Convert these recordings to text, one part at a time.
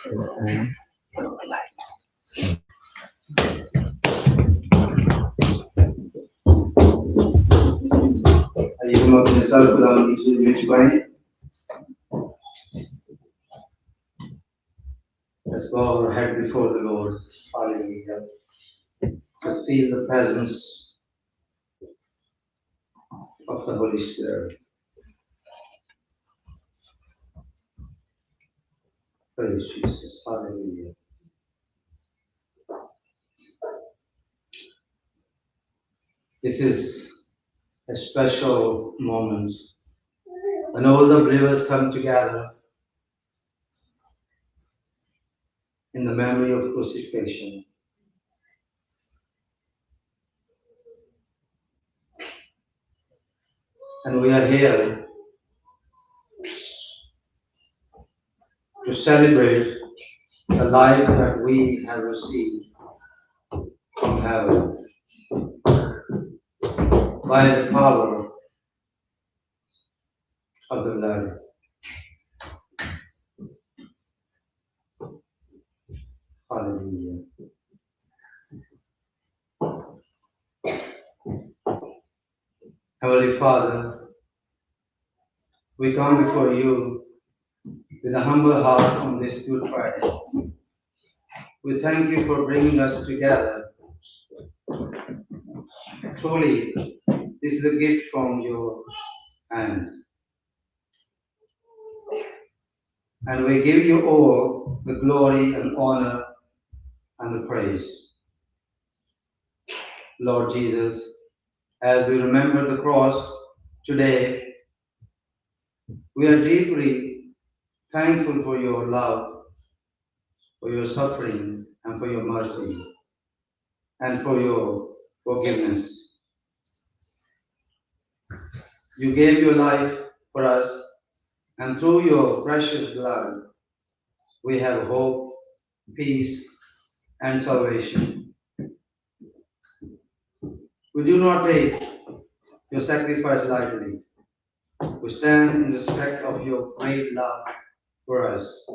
आइए हम अपने सर खुदावंद की हजूरी में झुकाएं। Let's bow our head before the Lord. Hallelujah. Just feel the presence of the Holy Spirit. Praise Jesus. Hallelujah. This is a special moment when all the believers come together in the memory of crucifixion. And we are here to celebrate the life that we have received from heaven by the power of the blood. Hallelujah. Heavenly Father, we come before you with a humble heart on this Good Friday. We thank you for bringing us together. Truly, this is a gift from your hand. And we give you all the glory and honor and the praise. Lord Jesus, as we remember the cross today, we are deeply thankful for your love, for your suffering, and for your mercy, and for your forgiveness. You gave your life for us, and through your precious blood, we have hope, peace, and salvation. We do not take your sacrifice lightly. We stand in respect of your great love for us.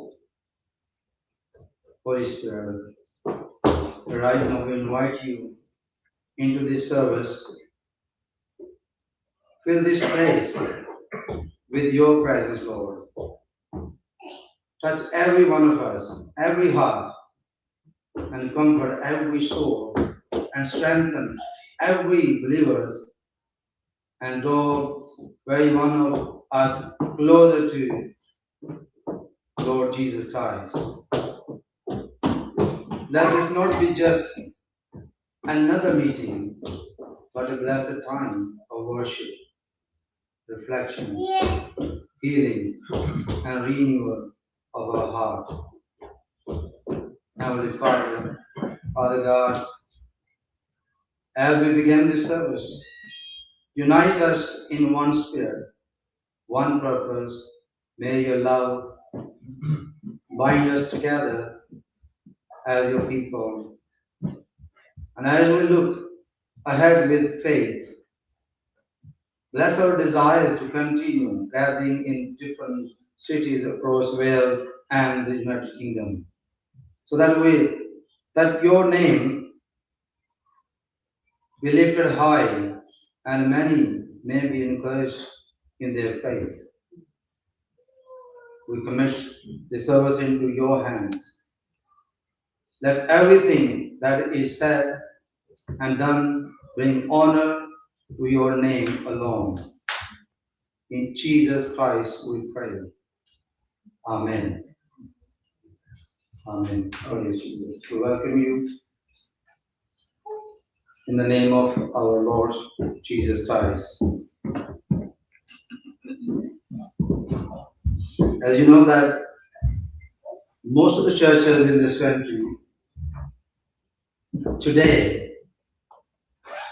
Holy Spirit, right now we invite you into this service. Fill this place with your presence, Lord. Touch every one of us, every heart, and comfort every soul, and strengthen every believer, and draw very one of us closer to Lord Jesus Christ. Let this not be just another meeting, but a blessed time of worship, reflection, healing, and renewal of our heart. Heavenly Father, Father God, as we begin this service, unite us in one spirit, one purpose. May your love bind us together as your people. And as we look ahead with faith, bless our desires to continue gathering in different cities across Wales and the United Kingdom, so that your name be lifted high and many may be encouraged in their faith. We commit the service into your hands. Let everything that is said and done bring honor to your name alone. In Jesus Christ we pray. Amen. Amen. Praise Jesus. We welcome you in the name of our Lord Jesus Christ. As you know that most of the churches in this country today,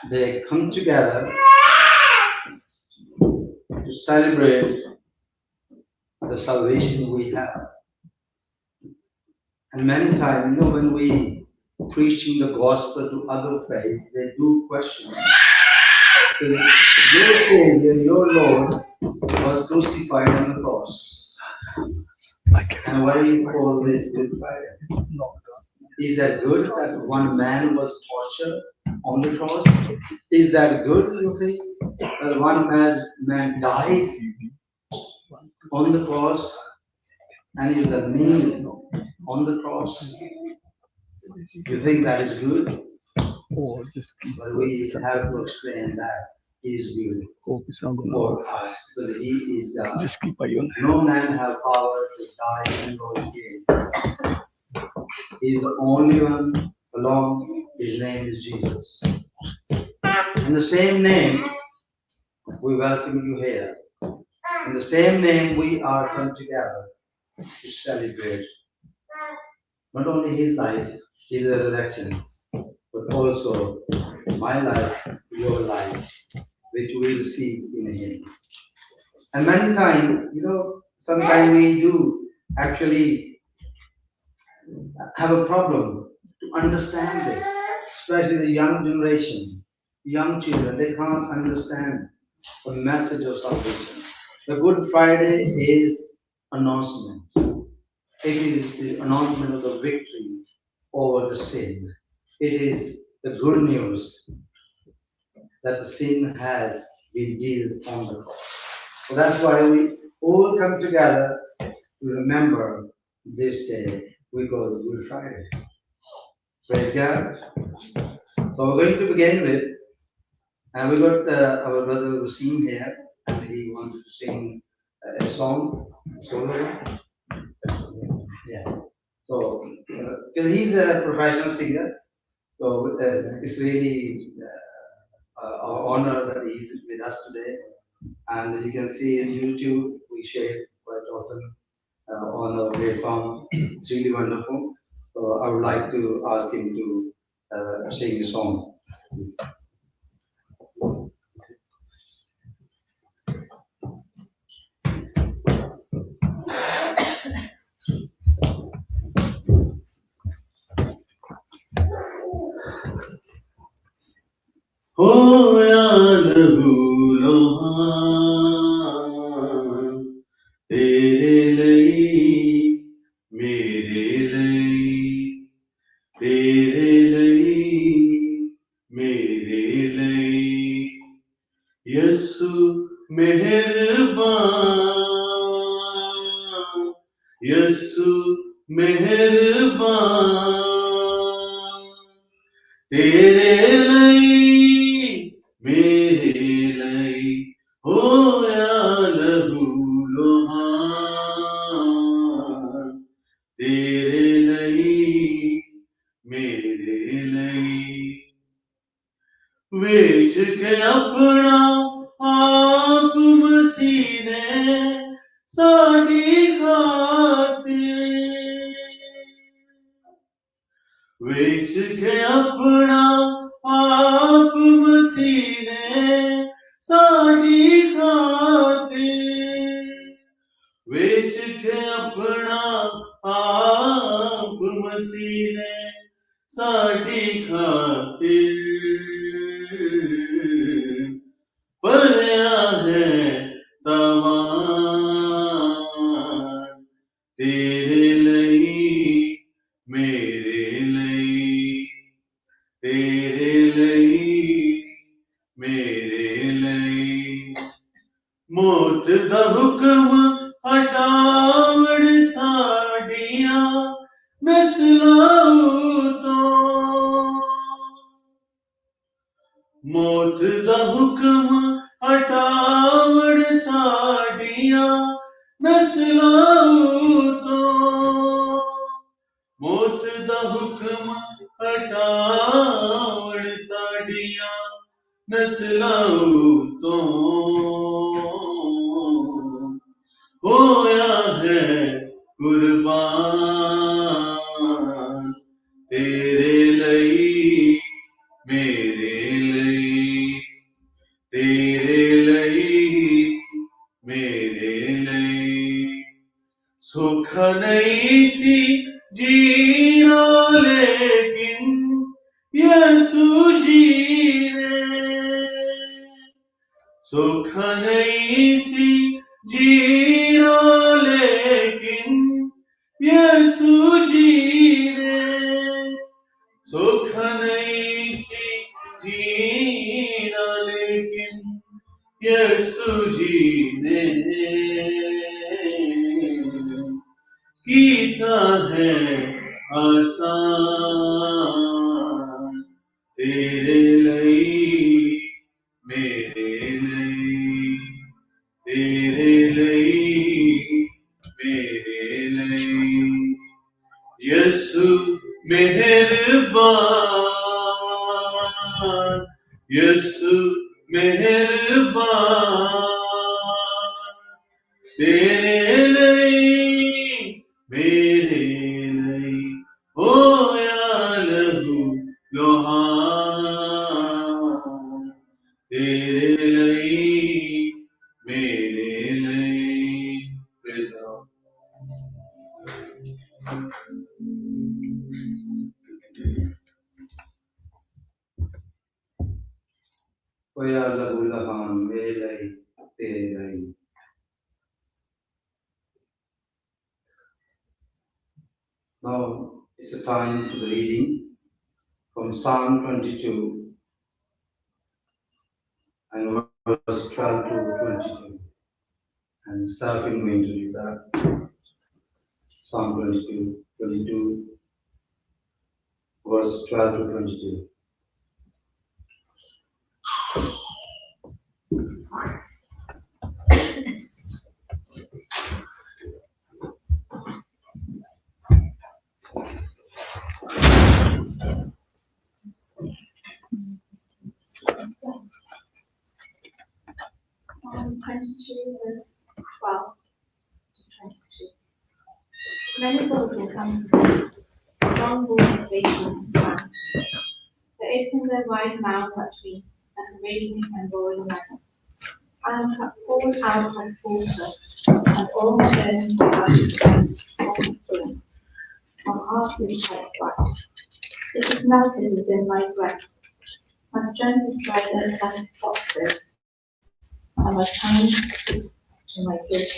they come together to celebrate the salvation we have. And many times, when we preaching the gospel to other faith, they do question. Your Savior, your Lord, was crucified on the cross. And why do you call this Good Friday? Is that good that one man was tortured on the cross? Is that good, you think? That one man died on the cross and he was a nail on the cross? You think that is good? But we have to explain that he is good for us because he is God. No man have power to die and go again. He is the only one alone. His name is Jesus. In the same name, we welcome you here. In the same name, we are come together to celebrate not only his life, his resurrection, but also my life, your life, which we receive in him. And many times, sometimes we do actually have a problem to understand this, especially the young generation, young children, they can't understand the message of salvation. The Good Friday is announcement. It is the announcement of the victory over the sin. It is the good news that the sin has been dealt on the cross. So that's why we all come together to remember this day. We call it Good Friday. Praise God. So we're going to begin with, and we got our brother Wasim here, and he wanted to sing a song, solo. Yeah. So, because he's a professional singer, so it's really our honor that he's with us today. And you can see in YouTube, we share quite often on our platform. It's really wonderful. So I would like to ask him to sing a song. होया लहू तेरे ਲਈ मेरे ਲਈ तेरे ਲਈ मेरे ਲਈ यसु मेहरबान यसु मेहरबान तेरे ਲਈ मेरे ਲਈ होया लहू लोहान तेरे ਲਈ मेरे ਲਈ ਵੇਚ ਕੇ ਆਪਣਾ ਆਪ ਮਸੀਹ ਨੇ ਸਾਡੀ ਖਾਤਰ ਵੇਚ ਕੇ ਆਪਣਾ ਆਪ ਮਸੀਹ ਨੇ ਸਾਡੀ ਖਾਤਰ ਵੇਚ ਕੇ ਆਪਣਾ ਆਪ ਮਸੀਹ ਨੇ ਸਾਡੀ ਖਾਤਰ ਭਰਿਆ ਹੈ ਤਵਾਨ ਤੇਰੇ ਲਈ ਮੇਰੇ ਲਈ ਤੇਰੇ ਲਈ ਮੇਰੇ ਲਈ ਮੌਤ ਦਾ ਹੁਕਮ ਹਟਾਵਣ ਸਾਡੀਆਂ ਨਸਲਾਂ ਤੋਂ ਮੌਤ ਦਾ ਹੁਕਮ ਹਟਾਵਣ ਸਾਡੀਆਂ ਨਸਲਾਂ ਤੋਂ ਮੌਤ ਦਾ ਹੁਕਮ ਹਟਾਵਣ ਸਾਡੀਆਂ ਨਸਲਾਂ ਤੋਂ ਹੋਇਆ ਹੈ ਕੁਰਬਾਨ ਤੇਰੇ ਲਈ ਮੇਰੇ ਲਈ ਤੇਰੇ ਲਈ ਮੇਰੇ ਲਈ ਸੁੱਖ ਨਹੀਂ ਸੀ ਜੀਣਾ ਲੇਕਿਨ ਯਿਸੂ ਜੀ ਨੇ ਸੁੱਖ ਨਹੀਂ ਸੀ ਜੀਣਾ ਲੇਕਿਨ है आसान तेरे ਲਈ मेरे ਲਈ तेरे ਲਈ मेरे ਲਈ यसु मेहरबान यसु मेहरबान तेरे ਲਈ मेरे ਲਈ होया लहू लोहान तेरे ਲਈ मेरे ਲਈ Praise the Lord. होया लहू लहान मेरे लिए तेरे लिए। Now it's a time for the reading from Psalm 22 and verse 12 to 22. And Safin going to read that. Psalm 22, verse 12 to 22. Psalm 22, verse 12 to 22. Many bulls encompass me, strong bulls of raging surround me. They open their wide mouths at me, like a raging and roaring lion. I am poured out like water, and all my bones are out fluent. My heart is like wax. It is melted within my breast. My strength is dried as foxes, and my tongue is to my gift.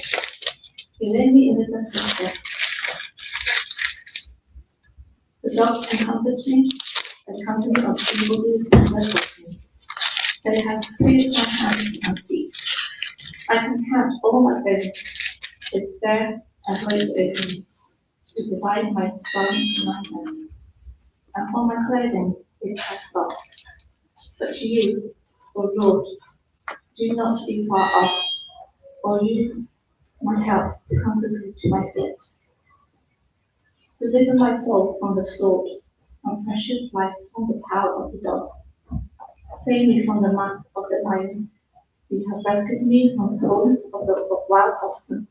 You lay me in the dust of death. The dogs encompass me, a company of evildoers encircles me. They have pierced my hands and feet. I can count all my bones. They stare and close open to divide my garments from my hand. And all my clothing is as spots. But you, O Lord, do not be far off, or you, my help, come quickly to my feet. Deliver my soul from the sword, my precious life from the power of the dog. Save me from the mouth of the lion. You have rescued me from the horns of the wild oxen.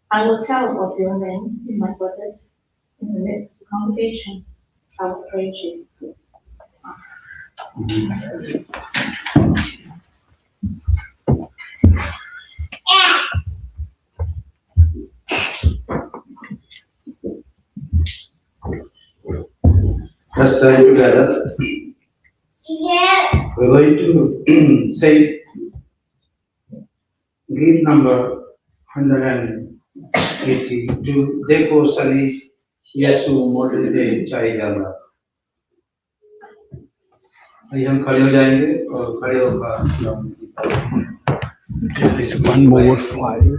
I will tell of your name in my brothers. In the midst of the congregation, I will praise you. Let's turn together. We're going to say Geet number 182. देखो सली यीशु मोड़ दे चाहे जाला। अभी हम खड़े हो जाएंगे और खड़े होकर There is one more file.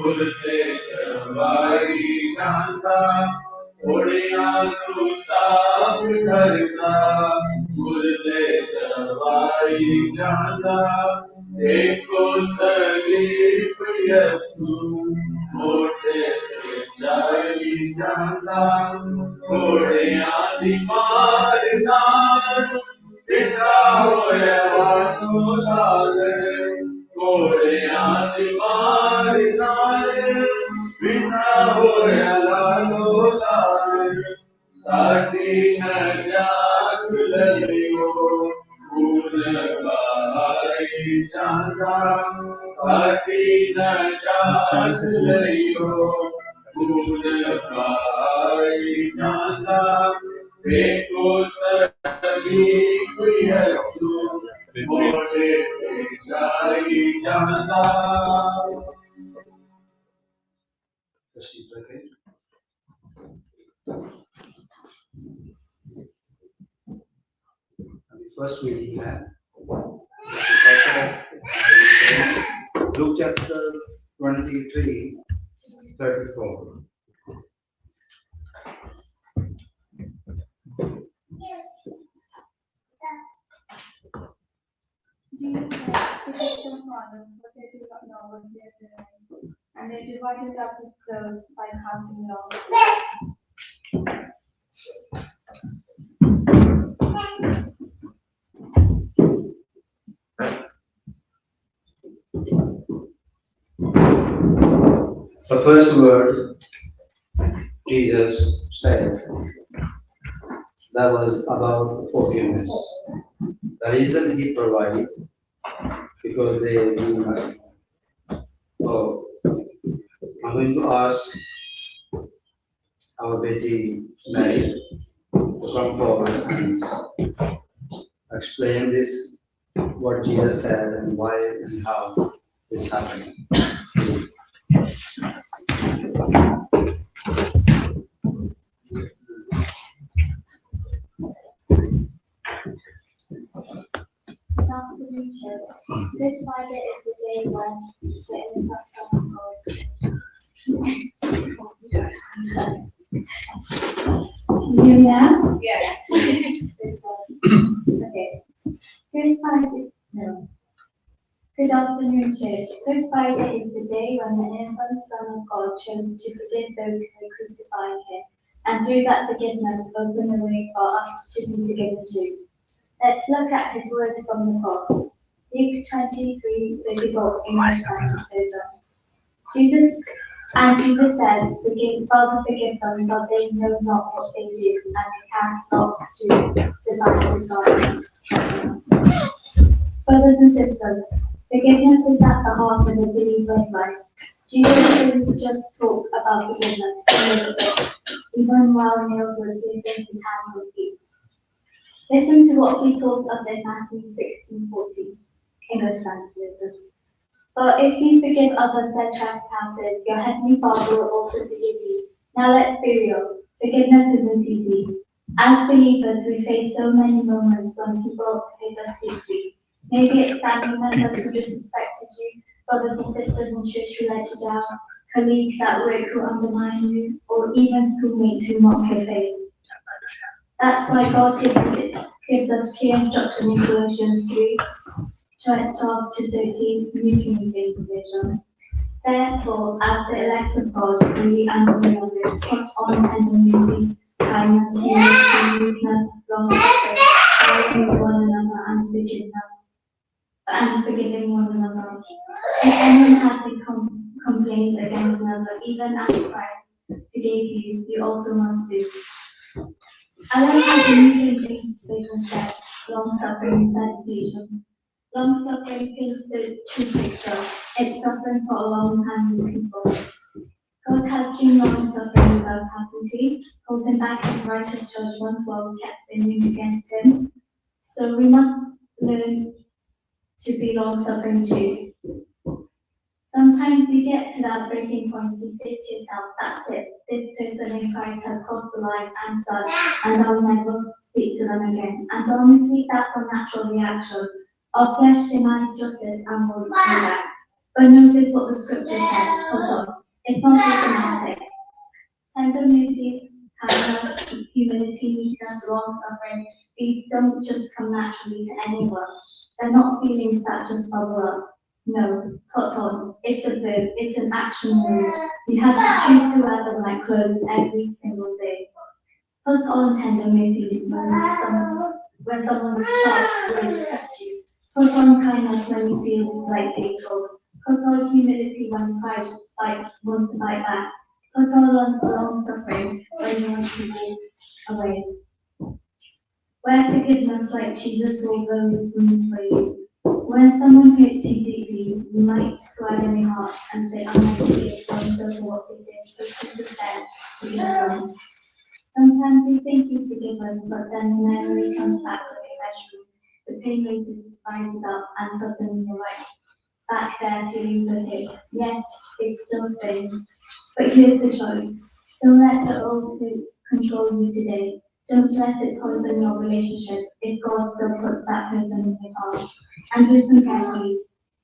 मुरते करवाई जाता ओड़िया तू साफ करता मुरते करवाई जाता एको सलीप यसु मोटे जाई जाता ओड़िया दी मारना बिना होया तो लाले कोड़िया दी मारना बिना होया तो लाले साडी नजात ललियो फूल बाई जाता साडी नजात ललियो फूल बाई जाता एको सलीप यसु मोटे जाई जाता First reading है Luke chapter 23, 34. Jesus said, "Forgive them, Father, for they do not know what they are doing." And they divided up his clothes by casting lots. The first word Jesus said, that was about forgiveness. The reason he provided, because they do not know. So, I'm going to ask our Betty Mary to come forward and explain this, what Jesus said and why and how this happened. Afternoon church. Good Friday is the day when the innocent son of you now? Yes. Okay. Good Friday. No. Good afternoon, church. Good Friday is the day when the innocent Son of God chose to forgive those who were crucifying him, and through that forgiveness open the way for us to be forgiven too. Let's look at his words from the cross. Luke 23, 34, English Standard Version. Jesus said, Father, forgive them, for they know not what they do, and he cast lots to divide his garment. Brothers and sisters, forgiveness is at the heart of a believer's life. Jesus didn't just talk about forgiveness, he lived it, even while nails were piercing his hands and feet. Listen to what he taught us in Matthew 16:40, English Standard Version. For if you forgive others their trespasses, your heavenly Father will also forgive you. Now let's be real. Forgiveness isn't easy. As believers, we face so many moments when people hurt us deeply. Maybe it's family members who disrespected you, brothers and sisters in church who let you down, colleagues at work who undermine you, or even schoolmates who mock your faith. That's why God gives us clear instruction in Colossians 3, 12 to 13, New King James Version. Therefore, as the elect of God, we and the others put on tender mercy, kindness, humility, meekness, long-suffering, bearing with one another, and forgiving one another. If anyone has any complaints against another, even as Christ forgave you, you also must do. I like how the New King James Version says, long-suffering instead of patience. Long-suffering paints the true picture. It's suffering for a long time with people. God has been long-suffering with us, hasn't he? Holding back his righteous judgment while we kept sinning against him. So we must learn to be long-suffering too. Sometimes you get to that breaking point, you say to yourself, that's it, this person in Christ has crossed the line, I'm done, and I'll never speak to them again. And honestly, that's a natural reaction. Our flesh demands justice and wants payback. But notice what the scripture says, put on. It's not automatic. Tender mercies, kindness, humility, meekness, long-suffering, these don't just come naturally to anyone. They're not feelings that just bubble up. No, put on. It's a verb, it's an action word. You have to choose to wear them like clothes every single day. Put on tender mercy when someone's sharp words cut you. Put on kindness when you feel like being told. Put on humility when pride wants to fight back. Put on long suffering when you want to walk away. Wear forgiveness like Jesus will those wounds for you. When someone hurts you deeply, you might swallow in your heart and say, I'm not forgive so for what they did. So Jesus said, forgive them. Sometimes we think you've forgiven, but then the memory comes back with a fresh wound. The pain rises up, and suddenly you're right back there feeling the hit. Yes, it's still pain. But here's the choice. Don't let the old hurts control you today. Don't let it poison your relationship if God still puts that person in your heart. And listen carefully.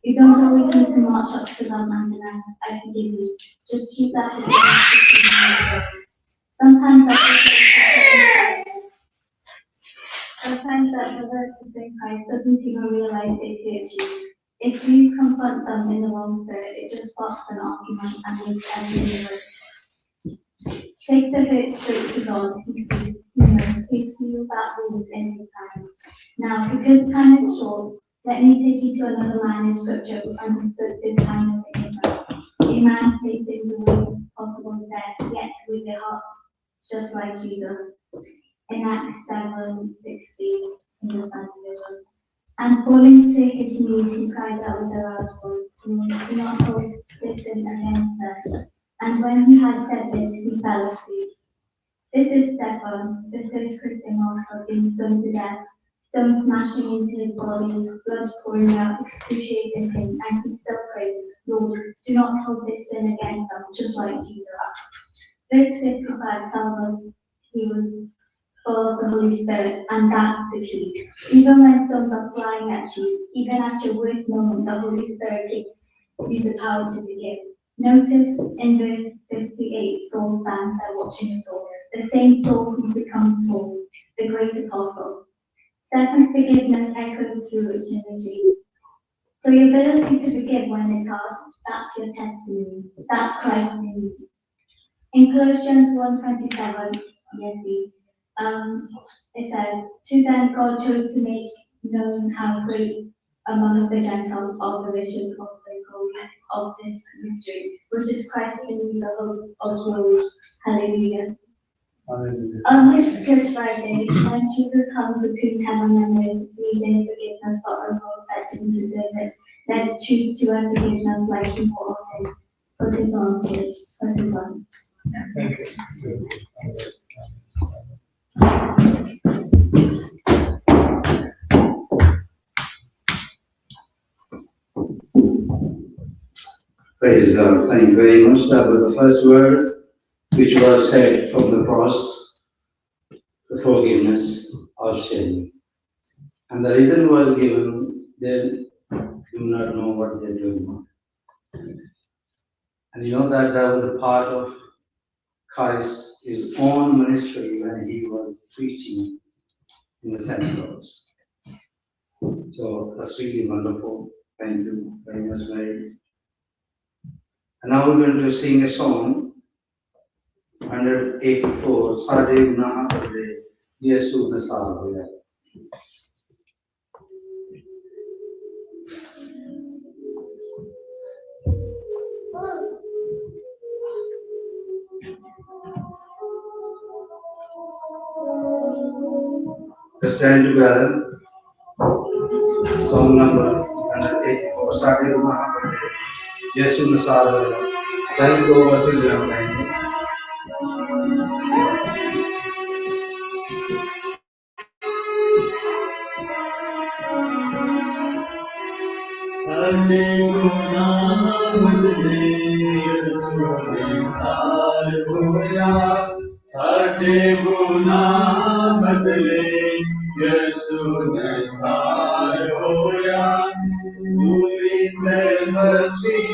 You don't always need to march up to them and deny, I forgive you. Just keep that in. Sometimes that reverse the same Christ doesn't even realize it hurts you. If you confront them in the wrong spirit, it just sparks an argument and makes everything worse. Take the hurt straight to God. He sees, He knows, He feels that wound in His time. Now, because time is short, let me take you to another man in Scripture who understood this kind of forgiveness. A man facing the worst possible death, yet with a heart just like Jesus. In Acts 7:16, in the Sunday version. And falling to his knees, he cried out with a loud voice, Lord, do not hold this sin against them. And when he had said this, he fell asleep. This is Stephen, the first Christian martyr, being stoned to death, stone smashing into his body, blood pouring out, excruciating pain, and he still prays, Lord, do not hold this sin against them, just like Jesus. Verse 55 tells us he was full of the Holy Spirit, and that's the key. Even when stones are flying at you, even at your worst moment, the Holy Spirit gives you the power to forgive. Notice in verse 58, Saul stands there watching it all. The same Saul who becomes Paul, the great apostle. Stephen's forgiveness echoes through eternity. So your ability to forgive when it's hard, that's your testimony. That's Christ in you. In Colossians 1:27, ESV, it says, to them God chose to make known how great among the Gentiles of the riches of the glory of this mystery, which is Christ in you, the hope of glory. Hallelujah. Hallelujah. On this Good Friday, when Jesus hung between heaven and earth, needing forgiveness for a world that didn't deserve it, let's choose to earn forgiveness like He was in. Put it on, church. Put it on. Thank you. Praise God. Thank you very much. That was the first word which was said from the cross, the forgiveness of sin. And the reason was given, they do not know what they're doing. And you know that was a part of Christ's his own ministry when he was preaching in the synagogues. So that's really wonderful. Thank you very much, Mary. And now we're going to sing a song, 184, Sade Gunaha Karde, Yesu Nasar Hoya. Let's stand together. Song number 184, Sade Gunaha Karde, Yesu Nasar Hoya. Thank you, Vasil. ਸਾਡੇ ਗੁਨਾਹ ਬਦਲੇ ਯਿਸੂ ਨੇ ਸਾਰ ਹੋਇਆ ਸੂਲੀ ਤੇ ਮਰਜੀ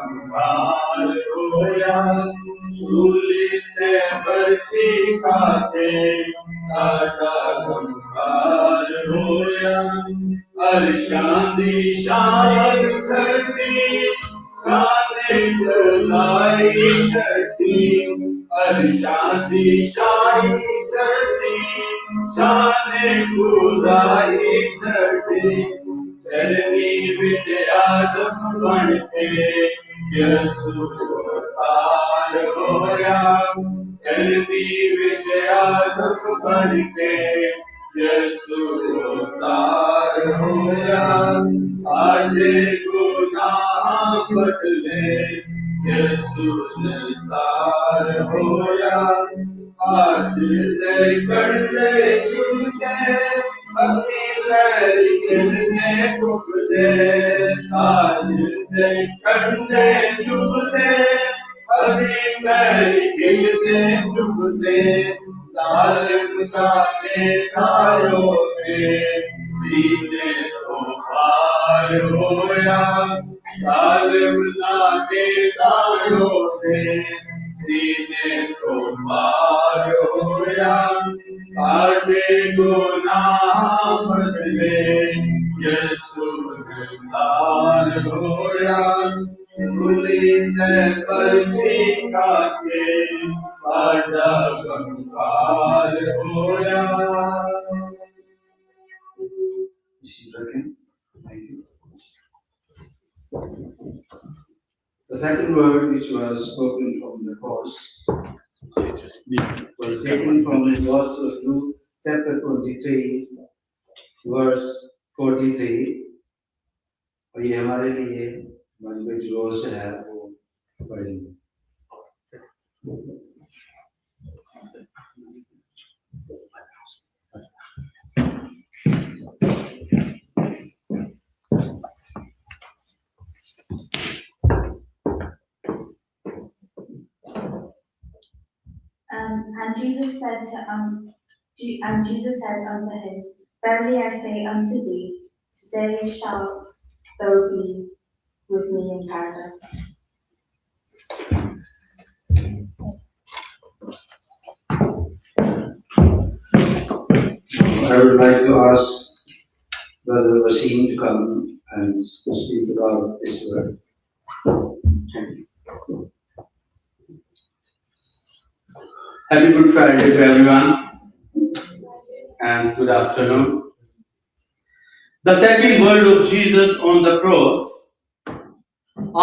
कंगाल होया सूलिते बरछी खाते साडा कंगाल होया अरशां दी शान धरती काने लाई छठी अरशां दी शान धरती शाने खुदाई छठी चरनी विच आदम बनते यसु अवतार होया चरनी विच आदम बनते यसु अवतार होया साडे गुनाह बदले यसु निसार होया आज दे करदे झुमके अभी बैरी गिरने टुकड़े आज दे करदे झुमके अभी बैरी गिरने टुकड़े जालिम जाने खायो के सीने को पार होया जालिम जाने खायो के सीने को पार होया साडे गुनाह बदले यसु निसार होया सूली ते बरछी खाके साडा कंगाल होया. Thank you. The second word which was spoken from the cross was taken from the verse of Luke chapter 23, verse 43. और ये हमारे लिए मन में जो है वो पढ़ेंगे. And Jesus said unto him, Verily I say unto thee, today shalt thou be with me in paradise. I would like to ask Brother Wasim to come and speak about this word. Thank you. Happy Good Friday to everyone and good afternoon. The second word of Jesus on the cross,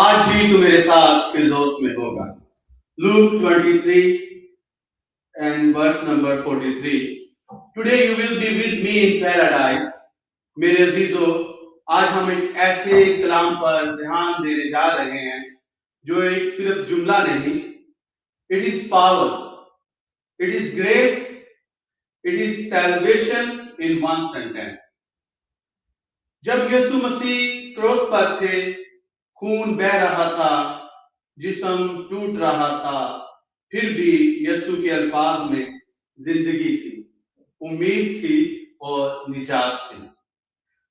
आज भी तू मेरे साथ फिरदौस में होगा. Luke 23 and verse number 43. Today you will be with me in paradise. मेरे अजीजों, आज हम एक ऐसे कलाम पर ध्यान देने जा रहे हैं जो एक सिर्फ जुमला नहीं, it is power. It is grace, it is salvation in one sentence. जब यीशु मसीह क्रॉस पर थे, खून बह रहा था, जिस्म टूट रहा था, फिर भी यीशु के अल्फाज में जिंदगी थी, उम्मीद थी और निजात थी.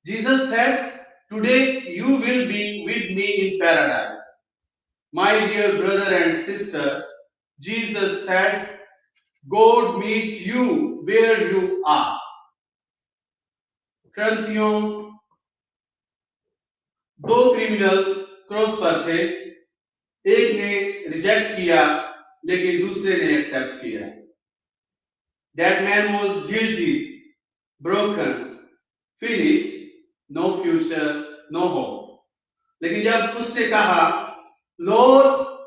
Jesus said, "Today you will be with me in paradise." My dear brother and sister, Jesus said, God meet you where you are. करंथियों 2 criminal cross पर थे, एक ने रिजेक्ट किया लेकिन दूसरे ने एक्सेप्ट किया. That man was guilty, broken, finished, no future, no hope. लेकिन जब उसने कहा, Lord,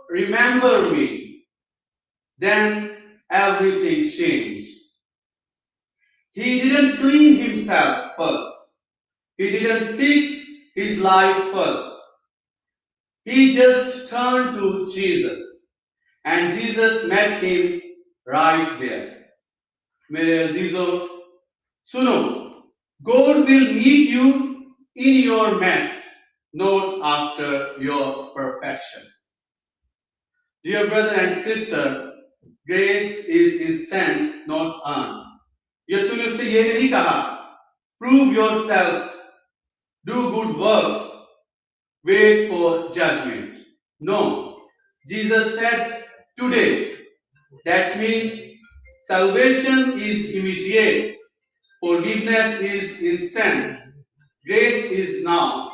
remember me, then everything changed. He didn't clean himself first. He didn't fix his life first. He just turned to Jesus, and Jesus met him right there. मेरे अजीजों, सुनो, God will meet you in your mess, not after your perfection. Dear brother and sister, grace is instant, not earned. यीशु ने उससे ये नहीं कहा, prove yourself, do good works, wait for judgment. No. Jesus said today. That means salvation is immediate, forgiveness is instant, grace is now.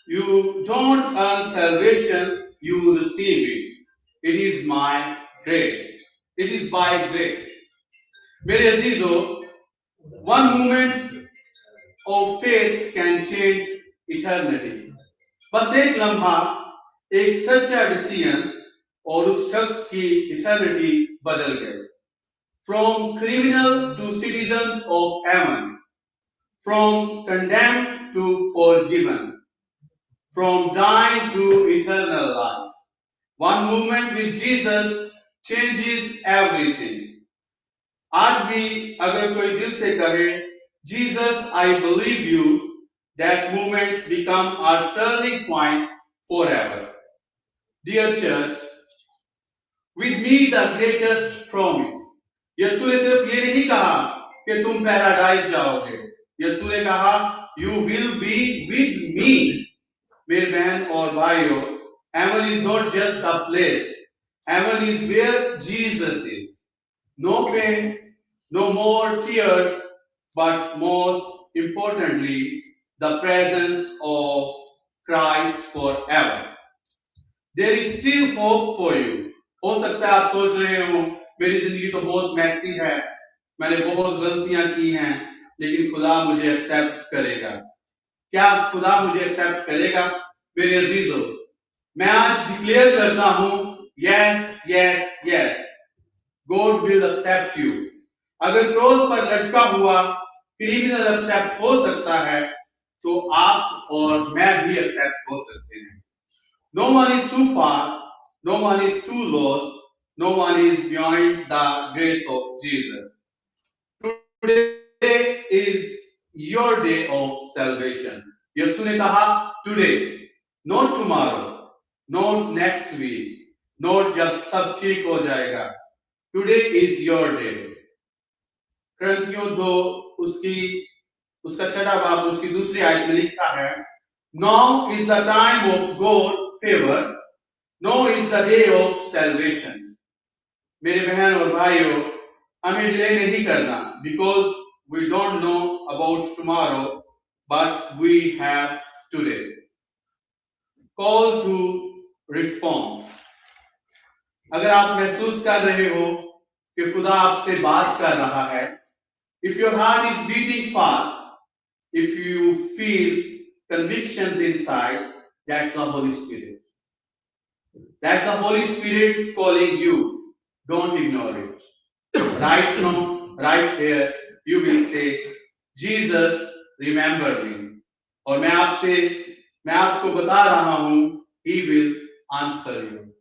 You don't earn salvation, you receive it. It is my grace. It is by grace. मेरे अजीजों, one moment of faith can change eternity. बस एक लम्हा, एक सच्चा decision और उस शख्स की इटर्निटी बदल गई. From criminal to citizens of heaven, from condemned to forgiven, from dying to eternal life. One movement with Jesus changes everything. आज भी अगर कोई दिल से कहे, Jesus, I believe you, that movement become a turning point forever. Dear church, with me the greatest promise. यीशु ने सिर्फ ये नहीं कहा कि तुम पैराडाइज जाओगे. यीशु ने कहा, You will be with me. मेरे बहन और भाइयों, heaven is not just a place. Heaven is where Jesus is. No pain, no more tears, but most importantly, the presence of Christ forever. There is still hope for you. हो सकता है आप सोच रहे हो, मेरी जिंदगी तो बहुत मैसी है, मैंने बहुत गलतियां की हैं, लेकिन खुदा मुझे एक्सेप्ट करेगा. क्या खुदा मुझे एक्सेप्ट करेगा? मेरे अजीजों, मैं आज डिक्लेयर करता हूं, yes yes yes, God will accept you. अगर क्रॉस पर लटका हुआ क्रिमिनल एक्सेप्ट हो सकता है, तो आप और मैं भी एक्सेप्ट हो सकते हैं. No one is too far, no one is too lost, no one is beyond the grace of Jesus. Today is your day of salvation. यीशु ने कहा today, not tomorrow, not next week, not जब सब ठीक हो जाएगा. Today is your day. करंथियों 2 उसका 6वां बाब उसकी दूसरी आयत में लिखा है, Now is the time of God's favor. Now is the day of salvation. मेरे बहन और भाइयों, हमें डिले नहीं करना, because we don't know about tomorrow, but we have today. Call to respond. अगर आप महसूस कर रहे हो कि खुदा आपसे बात कर रहा है, if your heart is beating fast, if you feel convictions inside, that's the Holy Spirit. That's the Holy Spirit is calling you. Don't ignore it. Right now, right here, you will say, Jesus, remember me. और मैं आपको बता रहा हूं, He will answer you.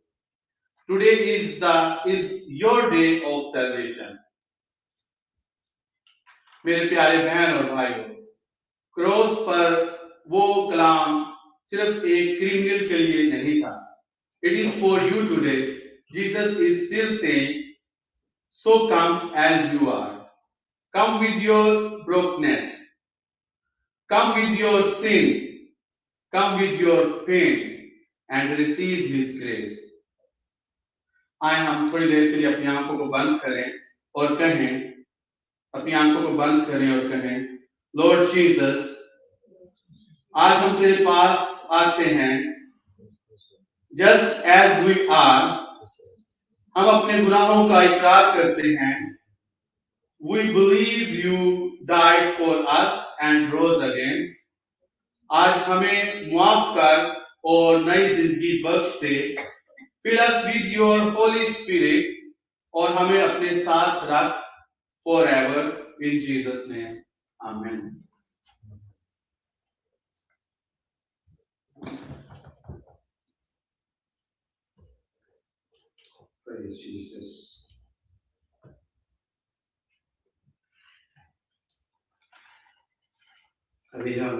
Today is your day of salvation. मेरे प्यारे बहन और भाइयों, क्रॉस पर वो कलाम सिर्फ एक क्रिमिनल के लिए नहीं था. It is for you today. Jesus is still saying, so come as you are. Come with your brokenness. Come with your sin. Come with your pain and receive His grace. आए हम थोड़ी देर के लिए अपनी आंखों को बंद करें और कहें, अपनी आंखों को बंद करें और कहें, लॉर्ड जीसस, आज हम तेरे पास आते हैं, जस्ट एज वी आर. हम अपने गुनाहों का इकरार करते हैं. We believe you died for us and rose again. आज हमें माफ कर और नई जिंदगी बख्श दे. Fill us with your holy spirit और हमें अपने साथ रख forever in Jesus' name. Amen. Praise Jesus. अभी हम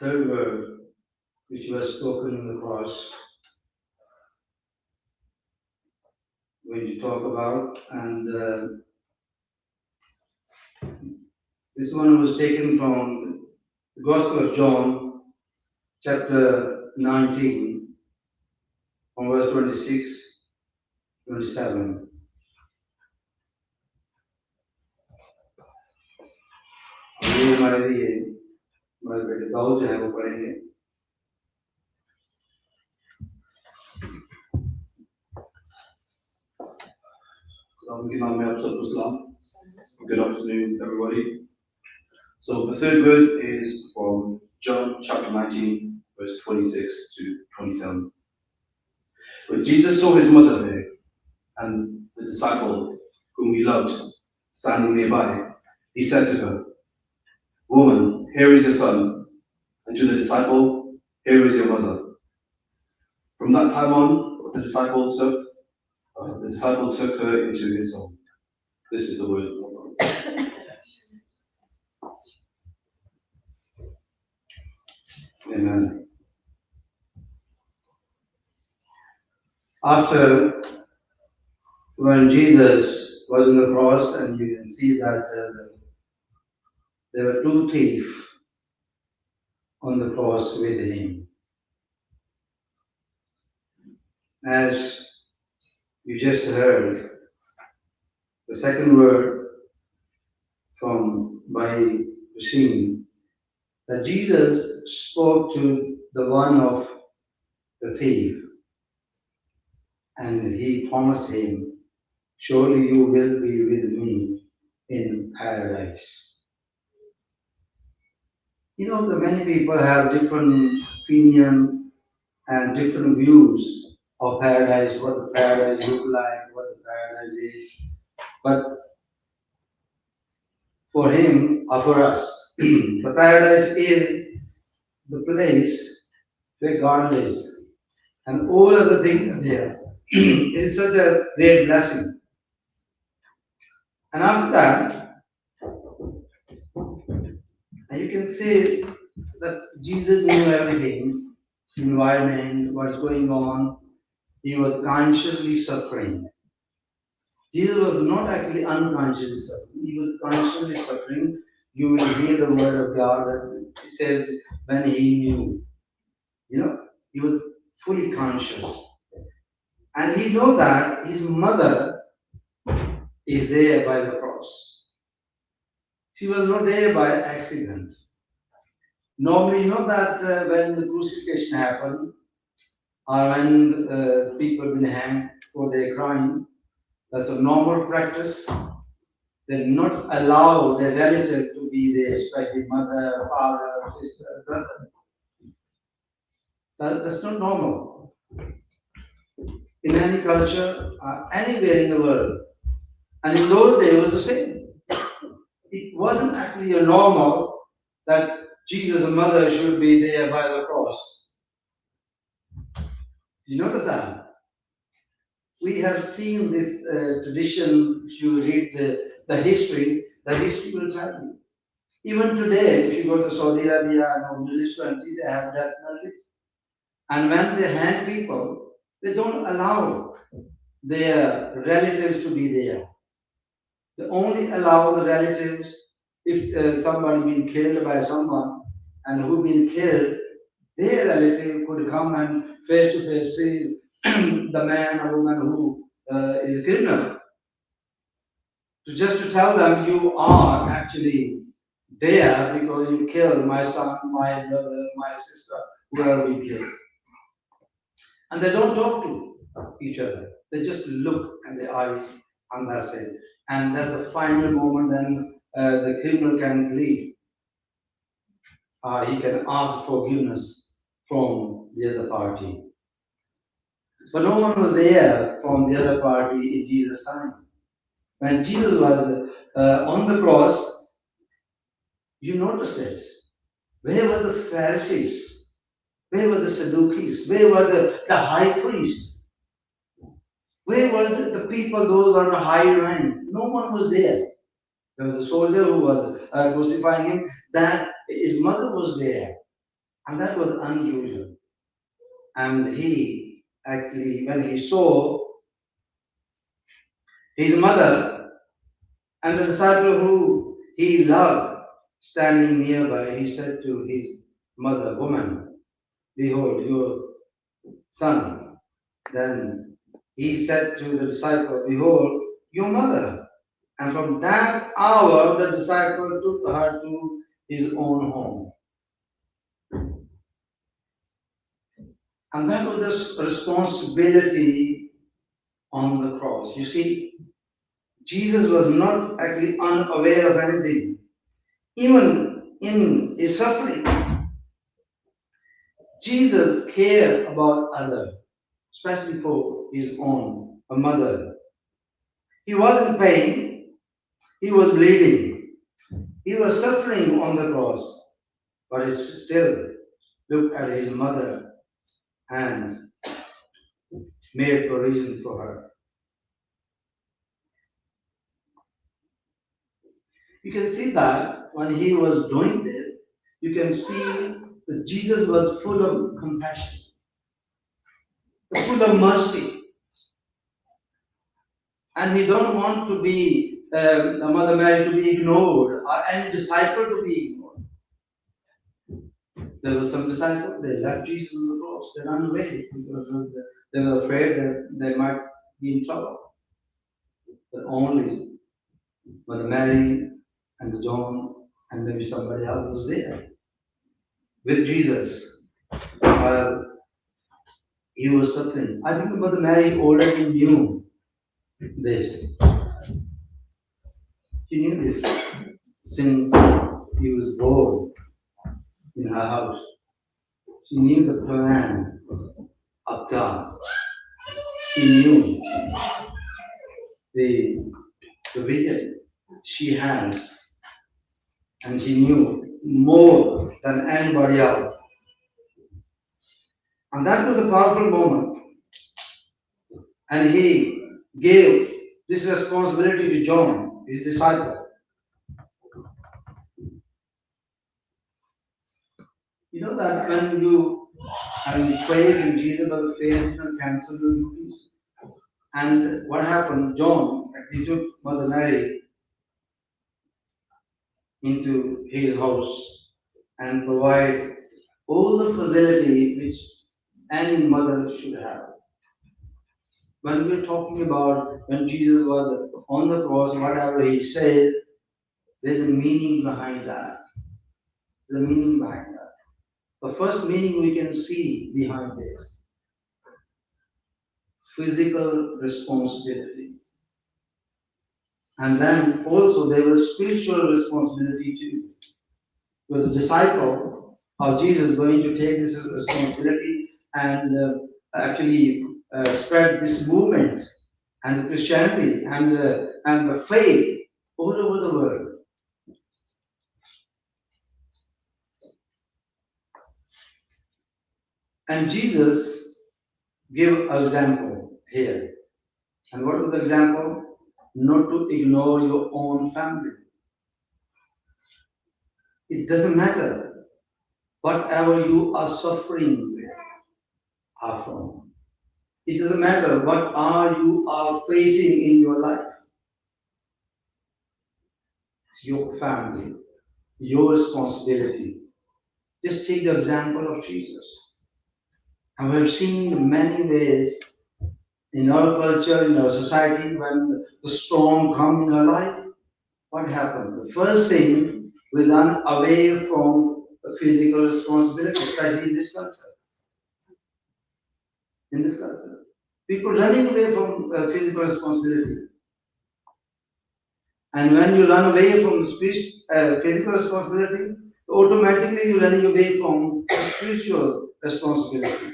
third word which was spoken on the cross, when you talk about, and this one was taken from The Gospel of John, chapter 19, from verse 26, 27. ये हमारे लिए हमारे बेटे दाऊद जो है वो पढ़ेंगे। खुदावंद के नाम में आप सबको सलाम। Good afternoon, everybody. So the third word is from John chapter 19, verse 26 to 27. When Jesus saw his mother there and the disciple whom he loved standing nearby, he said to her, "Woman, here is your son," and to the disciple, "Here is your mother." From that time on, the disciple took her into his home. This is the word of God. Amen. After, when Jesus was on the cross, and you can see that there were two thieves on the cross with him. As you just heard, the second word from by Rashim, that Jesus spoke to the one of the thief, and he promised him, "Surely you will be with me in paradise." You know, the many people have different opinion and different views of paradise, what the paradise look like, what the paradise is. But for him or for us, the paradise is the place where God lives, and all other things are there. It is such a great blessing. And after that, you can say that Jesus knew everything, environment, what's going on. He was consciously suffering. Jesus was not actually unconsciously suffering. He was consciously suffering. You will hear the word of God that it says when he knew. He was fully conscious. And he knew that his mother is there by the cross. She was not there by accident. Normally, you know that when the crucifixion happened, or when people been hanged for their crime, that's a normal practice. They not allow their relative to be there, especially mother, father, sister, brother. That's not normal. In any culture, anywhere in the world. And in those days, it was the same. It wasn't actually a normal that Jesus' mother should be there by the cross. Did you notice that? We have seen this tradition. If you read the history will tell you. Even today, if you go to Saudi Arabia or Middle East country, they have death penalty. And when they hang people, they don't allow their relatives to be there. They only allow the relatives if somebody been killed by someone and who been killed, their relative could come and face to face see the man or woman who is a criminal. So just to tell them you are actually there because you killed my son, my brother, my sister, whoever you killed. And they don't talk to each other. They just look at the eyes and that's it. And that's the final moment then the criminal can plead. He can ask forgiveness from the other party. But no one was there from the other party in Jesus' time. When Jesus was on the cross, you notice this. Where were the Pharisees? Where were the Sadducees? Where were the high priests? Where were the people, those on the high rank? No one was there. There was a soldier who was crucifying him. That his mother was there. And that was unusual. And he actually, when he saw his mother and the disciple who he loved standing nearby, he said to his mother, "Woman, behold your son." Then he said to the disciple, "Behold your mother." And from that hour, the disciple took her to his own home. And that was the responsibility on the cross. You see, Jesus was not actually unaware of anything. Even in his suffering, Jesus cared about others, especially for his own mother. He was in pain, he was bleeding, he was suffering on the cross, but he still looked at his mother and made provision for her. You can see that when he was doing this, you can see that Jesus was full of compassion, full of mercy, and he don't want to be the Mother Mary to be ignored or any disciple to be ignored. There were some disciples, they left Jesus on the cross, they ran away because they were afraid that they might be in trouble. But only Mother Mary and John and maybe somebody else was there with Jesus while he was suffering. I think Mother Mary already knew this. She knew this since he was born in her house. She knew the plan of God. She knew the vision she has, and she knew more than anybody else. And that was a powerful moment. And he gave this responsibility to John, his disciple. You know that when you have faith in Jesus, but the faith did not cancel your duties. And what happened? John actually took Mother Mary into his house and provide all the facility which any mother should have. When we're talking about when Jesus was on the cross, whatever he says, there's a meaning behind that. There's a meaning behind that. The first meaning we can see behind this: physical responsibility. And then also there was spiritual responsibility too. With the disciple, how Jesus is going to take this responsibility and actually spread this movement and Christianity and the faith all over the world. And Jesus gave an example here. And what was the example? Not to ignore your own family. It doesn't matter whatever you are suffering with are from. It doesn't matter what you are facing in your life. It's your family, your responsibility. Just take the example of Jesus. And we have seen many ways in our culture, in our society, when the storm comes in our life, what happened? The first thing, we run away from the physical responsibility, especially in this culture. In this culture. People running away from physical responsibility. And when you run away from the physical responsibility, automatically you're running away from the spiritual responsibility.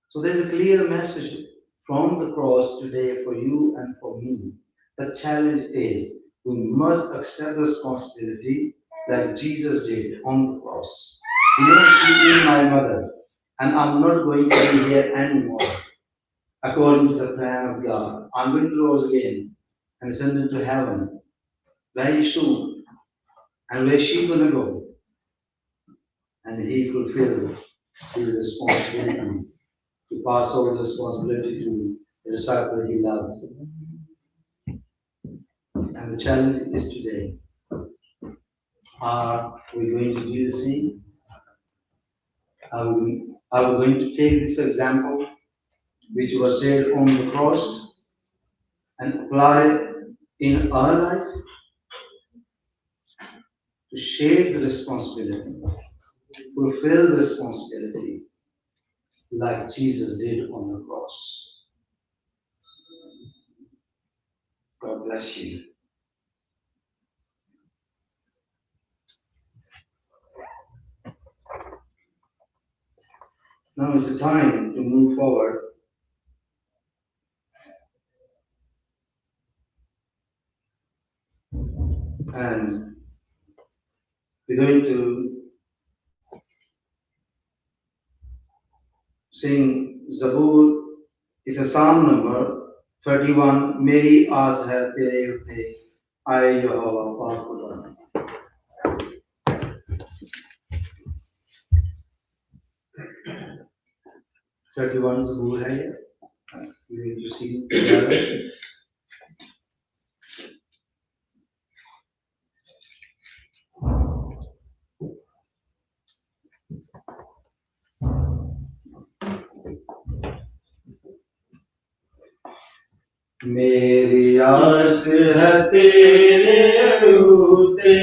So there's a clear message from the cross today for you and for me. The challenge is we must accept the responsibility like Jesus did on the cross. You know, she is my mother, and I'm not going to be here anymore. According to the plan of God, I'm going to rise again and send into heaven very soon. And where's she going to go? And he fulfilled his responsibility to pass over the responsibility to the disciple he loved. And And the challenge is today. Are we going to do the same? Are we going to take this example, which was said on the cross, and apply in our life to share the responsibility, fulfill the responsibility like Jesus did on the cross? God bless you. Now is the time to move forward. And we're going to sing Zabur. It's a psalm number 31. Meri aas hai tere utte, aaye Yehovah paak Khuda. 31 Zabur hai ye. We're going to sing together. मेरी आस है तेरे उते,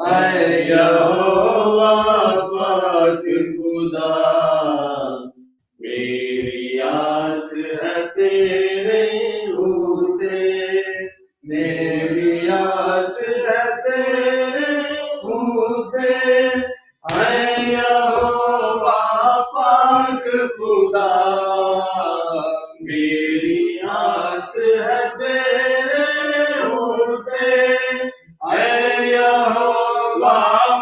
आए यहोवा पाक खुदा। मेरी आस है तेरे उते, मेरी आस है तेरे उते, आए यहोवा पाक खुदा। मेरी आस है तेरे होते, ऐ यहोवा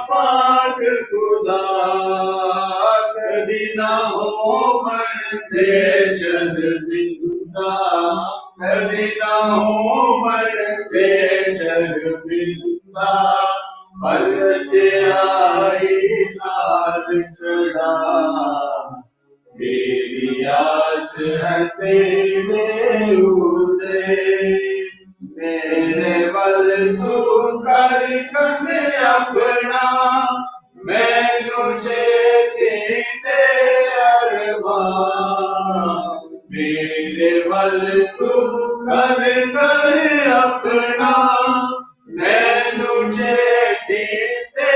पाक खुदा। कभी ना हो मरते शर्मिंदा, कभी ना हो मरते शर्मिंदा। बस आई लाल चढ़ा, मेरी आस है तेरे उते, मेरे बल तू कर कने अपना, मैनू छेती ते अरमान। मेरे बल तू कर कने अपना, मैनू छेती ते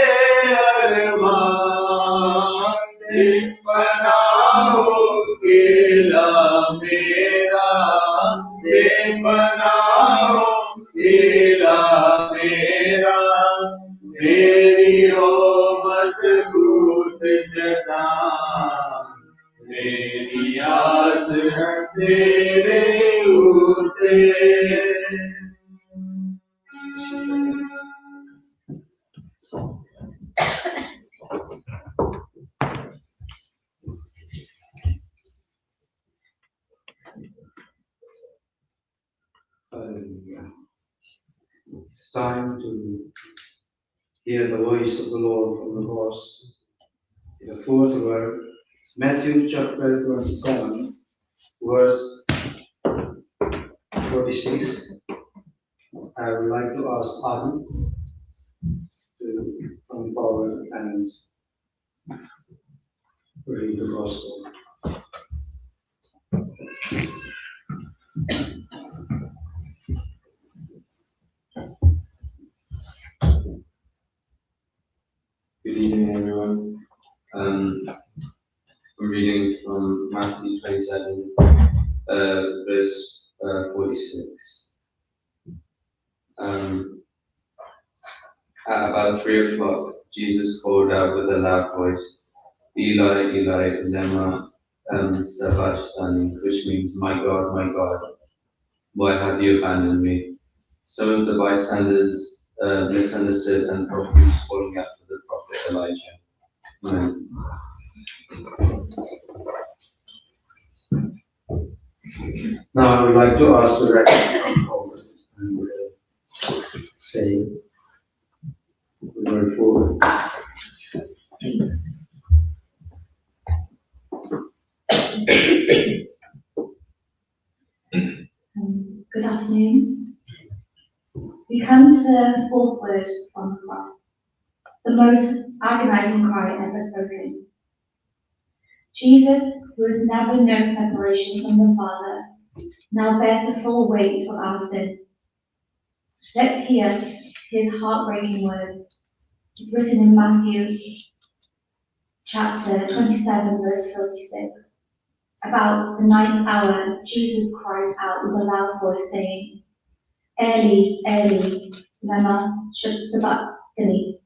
अरमान। बनाओ केला मेरा, बनाओ केला मेरा, मेरी हो मजबूत जना। मेरी आस है तेरे उते। Hallelujah. It's time to hear the voice of the Lord from the cross. The fourth word, Matthew chapter 27, verse 46. I would like to ask Adi to come forward and read the gospel. Good evening, everyone. I'm reading from Matthew 27, verse 46. At about 3 o'clock, Jesus called out with a loud voice, Eli, Eli, lema sabachthani, which means, my God, why have you abandoned me? Some of the bystanders misunderstood and thought he was calling out for the prophet Elijah. Amen. Now I would like to ask the rector to come forward and say the word forward. Good afternoon. come to the fourth word from the cross, the most agonizing cry ever spoken. Jesus, who has never known separation from the Father, now bears the full weight of our sin. Let's hear his heartbreaking words. It's written in Matthew chapter 27, verse 46. About the ninth hour, Jesus cried out with a loud voice, saying, Eli, Eli, lema sabachthani.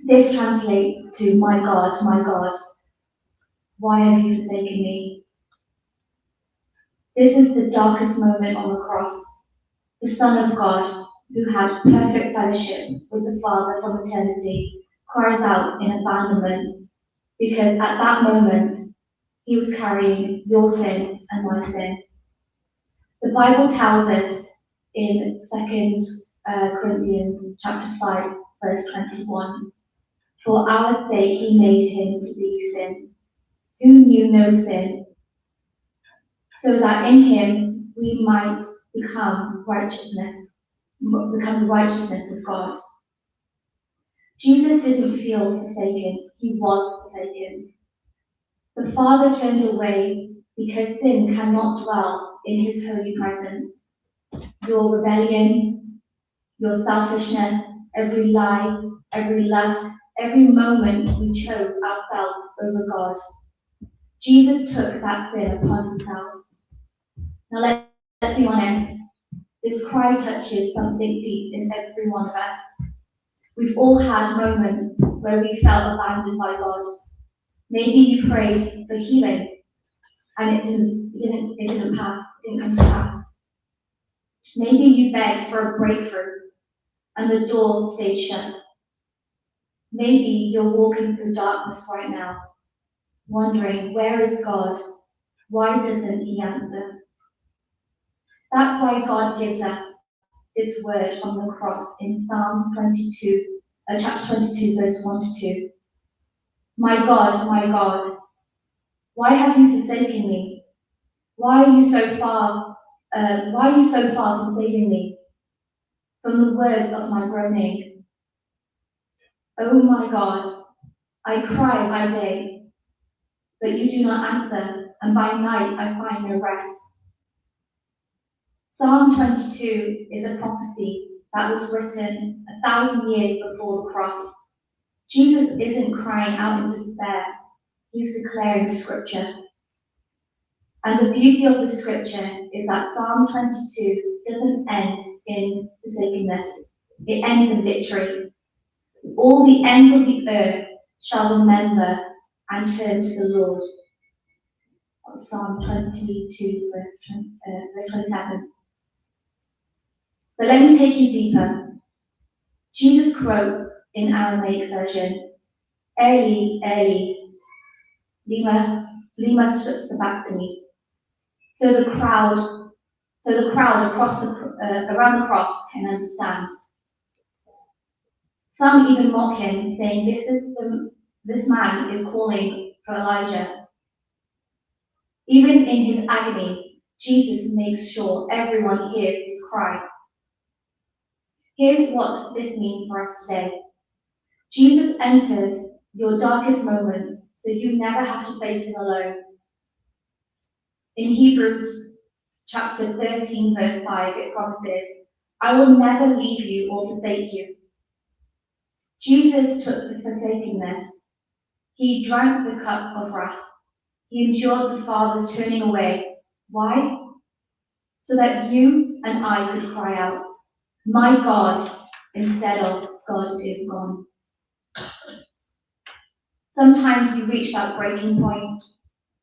This translates to, my God, why have you forsaken me? This is the darkest moment on the cross. The Son of God, who had perfect fellowship with the Father from eternity, cries out in abandonment, because at that moment, he was carrying your sin and my sin. The Bible tells us in 2 Corinthians chapter 5, verse 21, for our sake he made him to be sin, who knew no sin, so that in him we might become the righteousness of God. Jesus didn't feel forsaken, he was forsaken. The Father turned away because sin cannot dwell in his holy presence. Your rebellion, your selfishness, every lie, every lust, every moment we chose ourselves over God. Jesus took that sin upon himself. Now let's be honest, this cry touches something deep in every one of us. We've all had moments where we felt abandoned by God. Maybe you prayed for healing and it didn't come to pass. Maybe you begged for a breakthrough and the door stayed shut. Maybe you're walking through darkness right now, wondering, where is God? Why doesn't he answer? That's why God gives us this word from the cross in Psalm 22, chapter 22, verse 1 to 2. My God, why have you forsaken me? Why are you so far from saving me? From the words of my groaning. Oh my God, I cry by day, but you do not answer, and by night I find no rest. Psalm 22 is a prophecy that was written 1,000 years before the cross. Jesus isn't crying out in despair, he's declaring scripture. And the beauty of the scripture is that Psalm 22 doesn't end in forsakenness, it ends in victory. All the ends of the earth shall remember and turn to the Lord. Psalm 22, verse 27. But let me take you deeper. Jesus quotes in Aramaic version, Eli, Eli, lima sabachthani. So the crowd around the cross can understand. Some even mock him, saying, this man is calling for Elijah. Even in his agony, Jesus makes sure everyone hears his cry. Here's what this means for us today. Jesus entered your darkest moments so you never have to face him alone. In Hebrews chapter 13, verse 5, it promises, I will never leave you or forsake you. Jesus took the forsakenness. He drank the cup of wrath. He endured the Father's turning away. Why? So that you and I could cry out, my God, instead of God is gone. Sometimes you reach that breaking point.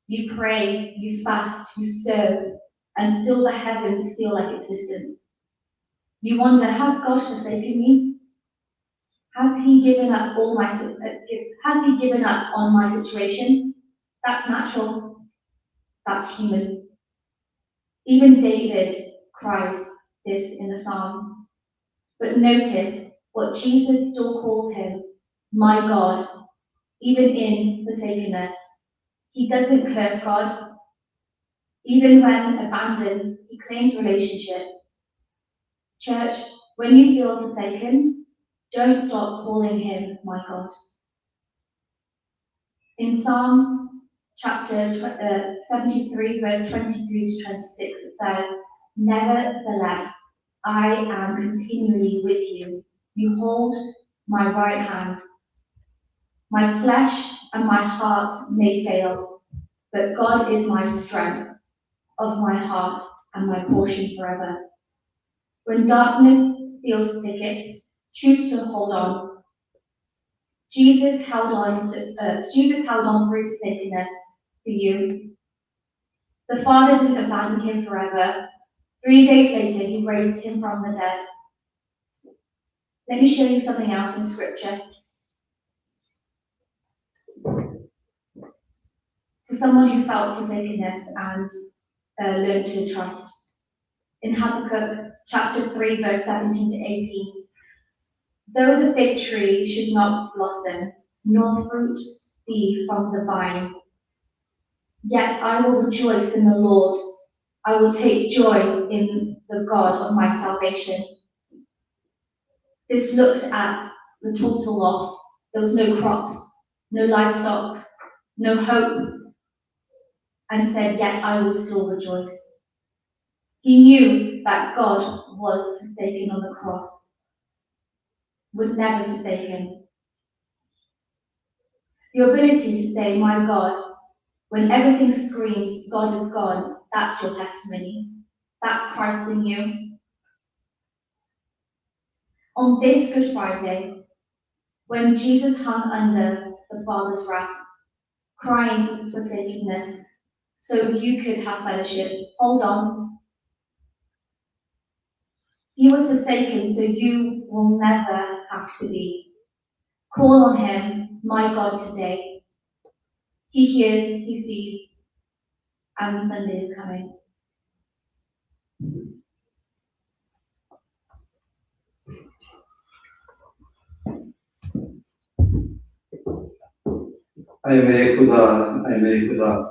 You pray, you fast, you serve, and still the heavens feel like it's distant. You wonder, has God forsaken me? Has he given up on my situation? That's natural. That's human. Even David cried this in the Psalms. But notice what Jesus still calls him, my God, even in forsakenness. He doesn't curse God. Even when abandoned, he claims relationship. Church, When you feel forsaken, don't stop calling him my God. In Psalm chapter 73, verse 23 to 26, it says, "Nevertheless, I am continually with you. You hold my right hand. My flesh and my heart may fail, but God is my strength of my heart and my portion forever." When darkness feels thickest, choose to hold on. Jesus held on through forsakenness for you. The Father didn't abandon him forever. 3 days later, he raised him from the dead. Let me show you something else in Scripture. For someone who felt forsakenness and learned to trust. In Habakkuk chapter 3, verse 17 to 18, "Though the fig tree should not blossom, nor fruit be from the vine, yet I will rejoice in the Lord. I will take joy in the God of my salvation." This looked at the total loss. There was no crops, no livestock, no hope, and said, "Yet I will still rejoice." He knew that God was forsaken on the cross, would never forsake him. The ability to say, "My God," when everything screams, "God is gone," that's your testimony. That's Christ in you. On this Good Friday, when Jesus hung under the Father's wrath, crying for forsakenness, so you could have fellowship, hold on. He was forsaken, so you will never have to be. Call on him, my God, today. He hears, he sees, and Sunday is coming. ऐ मेरे खुदा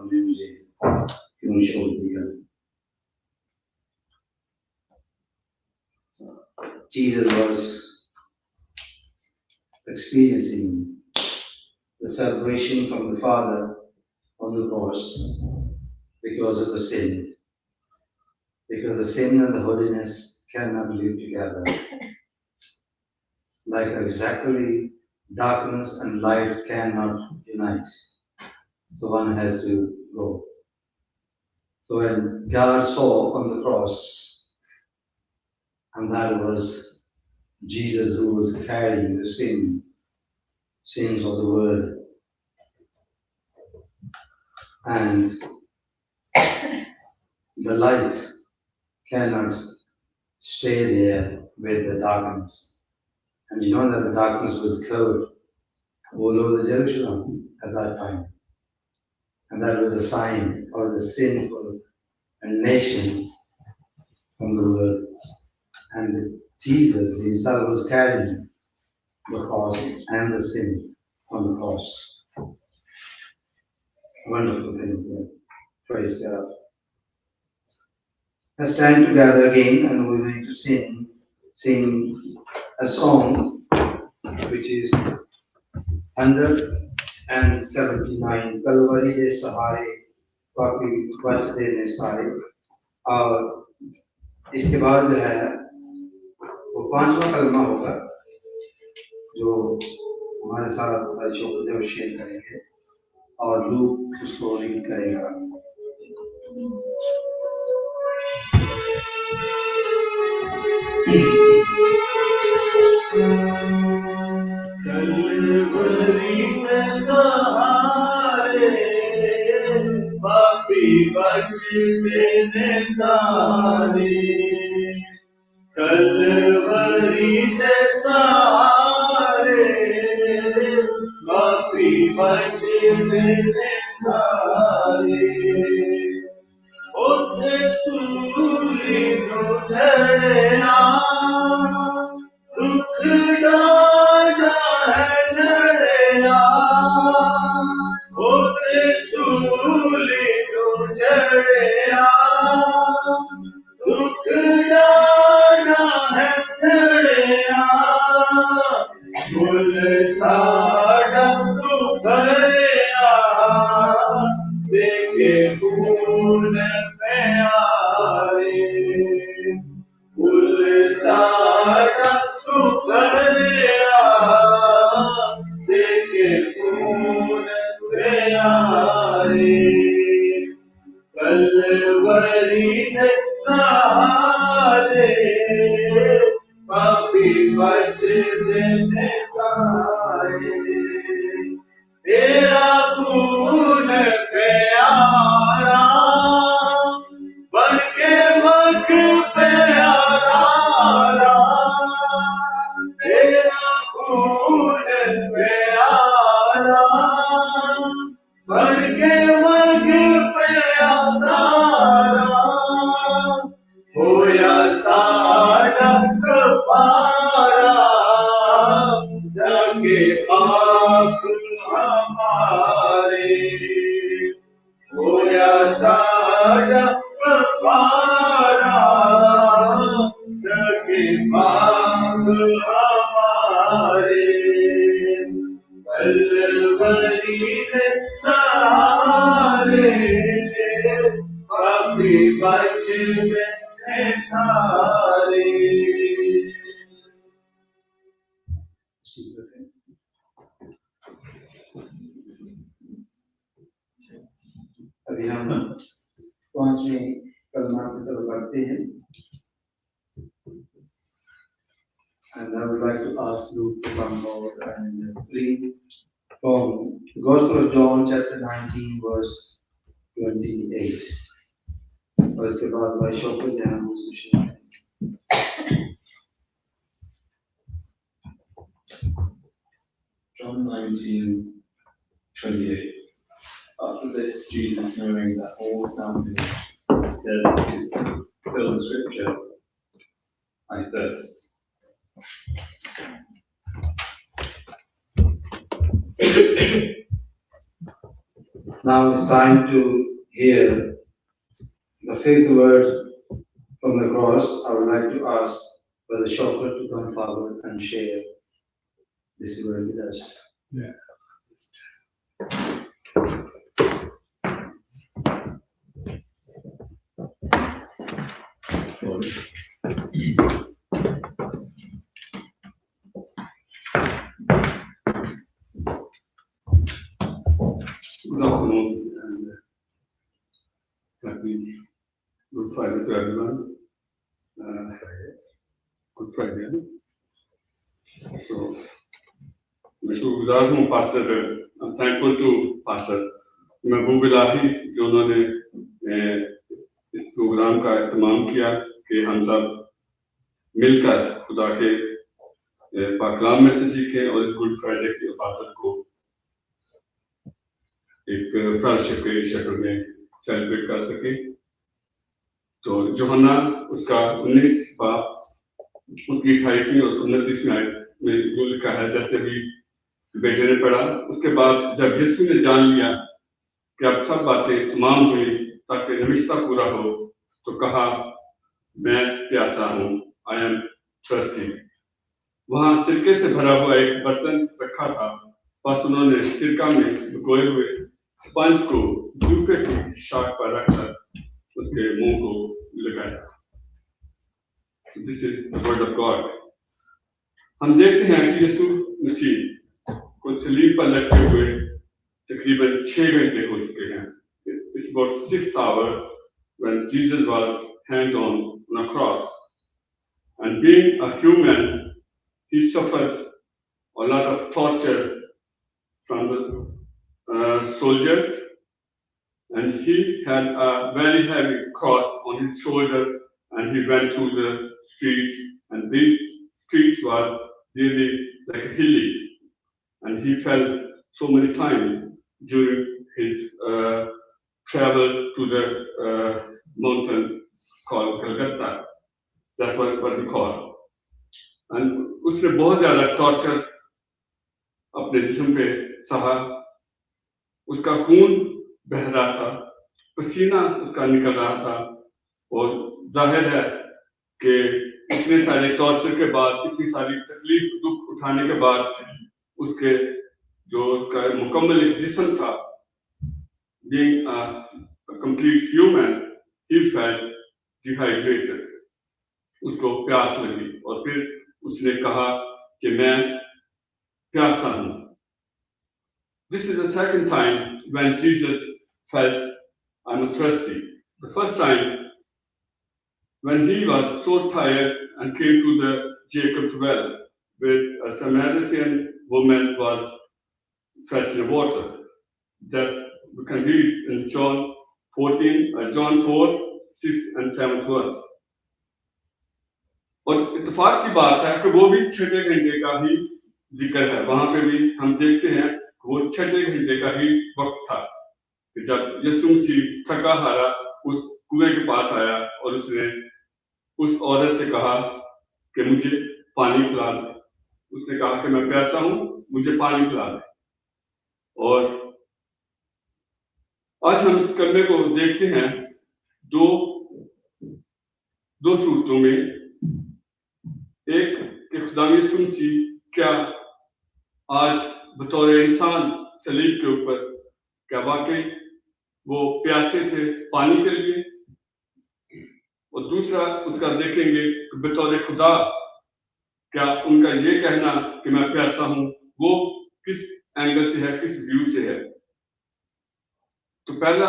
तूने मुझे क्यों छोड़ दिया? Jesus was experiencing the separation from the Father on the cross because of the sin. Because the sin and the holiness cannot live together. Like exactly darkness and light cannot unite. So one has to go. So when God saw on the cross, and that was Jesus who was carrying the sins of the world, and the light cannot stay there with the darkness. And you know that the darkness was covered all over the Jerusalem at that time. And that was a sign of the sinful nations from the world. And Jesus himself was carrying the cross and the sin on the cross. Wonderful thing. Yeah. Praise God. Let's stand together again and we're going to sing a song which is 179, Calvary de Sahare, Papi Vach Dene Sare. और इसके बाद जो है वो 5वां कलमा होगा जो हमारे साथ जो शेयर करेंगे और लूक उसको रीड करेगा. कलवरी के सहारे पापी बच देने सारे, कलवरी के सहारे पापी बच देने सारे, उसे सूली नु झड़ना दुख डाला है झड़ना, उसे सूली नु झड़ना दुख डाला है झड़ना. खून प्यारे फूल सारा सुखरिया देखे खून प्यारे कलवरी ने सारे पापी बच देने सारे तेरा खून प्यारा बन के वक्त प्यारा तेरा खून प्यारा बन के वक्त प्यारा होया सारा कफारा जाके पाप हमारे होया सारा कफारा जाके पाप हमारे कलवरी ने सारे पापी बच गए सारे अभी हम पांचवें कलमा की तरफ बढ़ते हैं। And I would like to ask Luke to come forward and read from the Gospel of John, chapter 19, verse 28. और इसके बाद भाई शौकत से हम उसको शेयर करेंगे। John 19:28. After this, Jesus, knowing that all was now finished, said to fulfill the scripture, I thirst. Now it's time to hear the fifth word from the cross. I would like to ask Brother Shaukat to come forward and share this word with us. Good afternoon and happy Good Friday to everyone. Good Friday. So, मैं शुक्रगुजार हूँ pastor, I'm thankful to pastor महबूब इलाही जो उन्होंने इस programme का इत्माम किया कि हम सब मिलकर खुदा के पाकलाम में से सीखें और इस गुड फ्राइडे की इबादत को एक फेलोशिप की शक्ल में सेलिब्रेट कर सके। तो यूहन्ना उसका 19 बाब उसकी 28वीं और 29वीं आयत में जो लिखा है, जैसे भी बेटे ने पढ़ा, उसके बाद जब यीशु ने जान लिया कि अब सब बातें तमाम हुई ताकि निमिषता पूरा हो, तो कहा, मैं प्यासा हूँ, आई एम थर्स्टी। वहां सिरके से भरा हुआ एक बर्तन रखा था, बस उन्होंने सिरका में भिगोए हुए स्पंज को जूफे की शाख पर रखकर उसके मुंह को लगाया। This is the word of God. हम देखते हैं कि यीशु मसीह को सलीब पर लटके हुए तकरीबन 6 घंटे हो चुके हैं। It's about 6th hour when Jesus was hanged on a cross, and being a human, he suffered a lot of torture from the soldiers, and he had a very heavy cross on his shoulder, and he went through the streets, and these streets were really like hilly, and he fell so many times during his travel to the mountain called Calcutta. That's what we call. And उसने बहुत ज़्यादा torture अपने जिस्म पे सहा, उसका खून बह रहा था, पसीना उसका निकल रहा था, और जाहिर है कि इतने सारे टॉर्चर के बाद, इतनी सारी तकलीफ दुख उठाने के बाद उसके जो उसका मुकम्मल एक जिस्म था, being a complete human, he felt dehydrated. उसको प्यास लगी और फिर उसने कहा कि मैं प्यासा हूं. This is the second time when Jesus felt, I'm thirsty. The first time when he was so tired and came to the Jacob's well, where a Samaritan woman was fetching water. That we can read in John 4, 6 and 7th verse. और इत्तेफाक की बात है कि वो भी छठे घंटे का ही जिक्र है. वहां पे भी हम देखते हैं वो छठे घंटे का ही वक्त था कि जब यीशु मसीह थका हारा उस कुएं के पास आया और उसने उस औरत से कहा कि मुझे पानी पिला दे. उसने कहा कि मैं प्यासा हूं, मुझे पानी पिला दे. और आज हम इस कलमे को देखते हैं दो सूरतों में. एक कि खुदा यीशु मसीह क्या आज बतौर इंसान सलीब के ऊपर क्या वाकई वो प्यासे थे पानी के लिए, और दूसरा उसका देखेंगे कि बतौर खुदा क्या उनका ये कहना कि मैं प्यासा हूं वो किस एंगल से है, किस व्यू से है. तो पहला,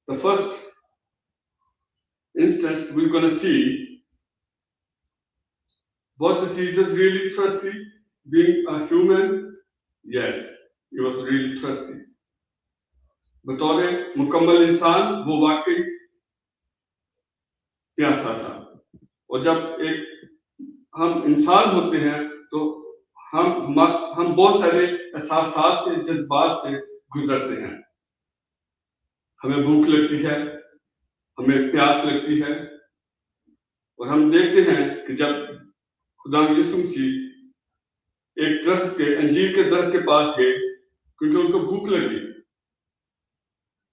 the first instance we're going to see, was Jesus really thirsty being a human? Yes, he was really thirsty. बतौर मुकम्मल इंसान वो वाकई प्यासा था. और जब हम इंसान होते हैं तो हम बहुत सारे एहसास से, जज्बात से गुजरते हैं. हमें भूख लगती है, हमें प्यास लगती है, और हम देखते हैं कि जब खुदा यीशु मसीह एक दरख्त के अंजीर के दरख्त के पास गए क्योंकि उनको भूख लगी,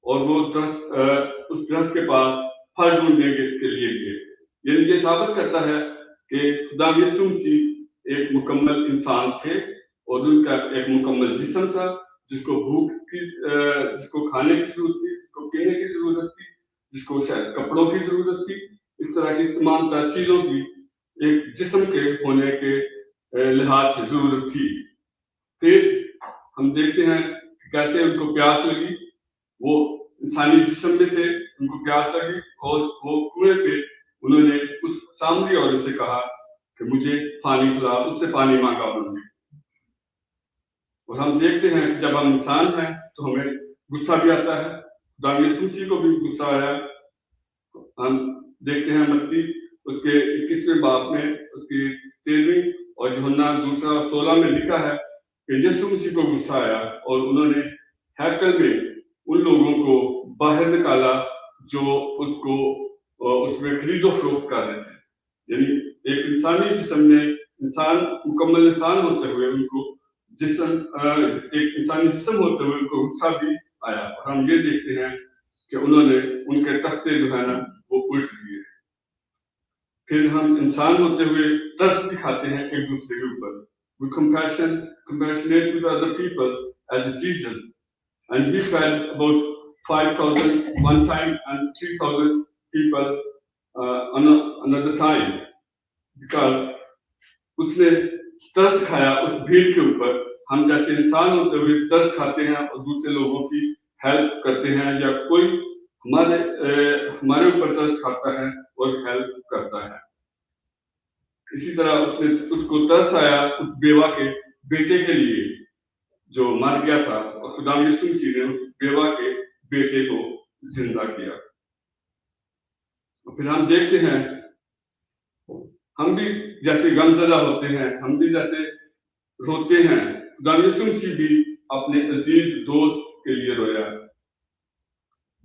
और वो उस दरख्त के पास फल ढूंढने के लिए गए. ये साबित करता है कि खुदा यीशु मसीह एक मुकम्मल इंसान थे और उनका एक मुकम्मल जिस्म था जिसको जिसको खाने की जरूरत थी, जिसको पीने की जरूरत थी, जिसको शायद कपड़ों की जरूरत थी. इस तरह की तमाम चीजों की एक जिस्म के होने के लिहाज से जरूरत थी. फिर हम देखते हैं कैसे उनको प्यास लगी. वो इंसानी जिस्म में थे, उनको प्यास लगी और वो कुएं पे उन्होंने उस सामरी औरत से कहा कि मुझे पानी पिला. उससे पानी मांगा उन्होंने. और हम देखते हैं कि जब हम इंसान हैं तो हमें गुस्सा भी आता है. खुदा यीशु मसीह को भी गुस्सा आया. हम देखते हैं मत्ती उसके 21वें बाब में उसकी 13वीं और यूहन्ना 2:16 में लिखा है कि यीशु मसीह को गुस्सा आया और उन्होंने हैकल में उन लोगों को बाहर निकाला जो उसको उसमें खरीदो फरोख्त कर रहे थे. यानी एक इंसानी जिस्म में मुकम्मल इंसान होते हुए उनको एक इंसानी जिस्म होते हुए उनको गुस्सा भी आया. और हम ये देखते हैं कि उन्होंने उनके तख्ते जो है ना वो उल्ट दिए. फिर हम इंसान होते हुए तरस दिखाते हैं एक दूसरे के ऊपर. We compassionate to the other people as Jesus, and he fed about 5,000 one time and 3,000 people another time, because उसने तरस खाया उस भीड़ के ऊपर. हम जैसे इंसान होते हुए तरस खाते हैं और दूसरे लोगों की हेल्प करते हैं, या कोई हमारे ऊपर तरस खाता है और हेल्प करता है. इसी तरह उसको तरस आया उस बेवा के बेटे के लिए जो मर गया था, और खुदा यीशु मसीह ने उस बेवा के बेटे को जिंदा किया. और फिर हम देखते हैं हम भी जैसे गमज़दा होते हैं, हम भी जैसे रोते हैं. खुदा यीशु मसीह भी अपने अजीज दोस्त के लिए रोया.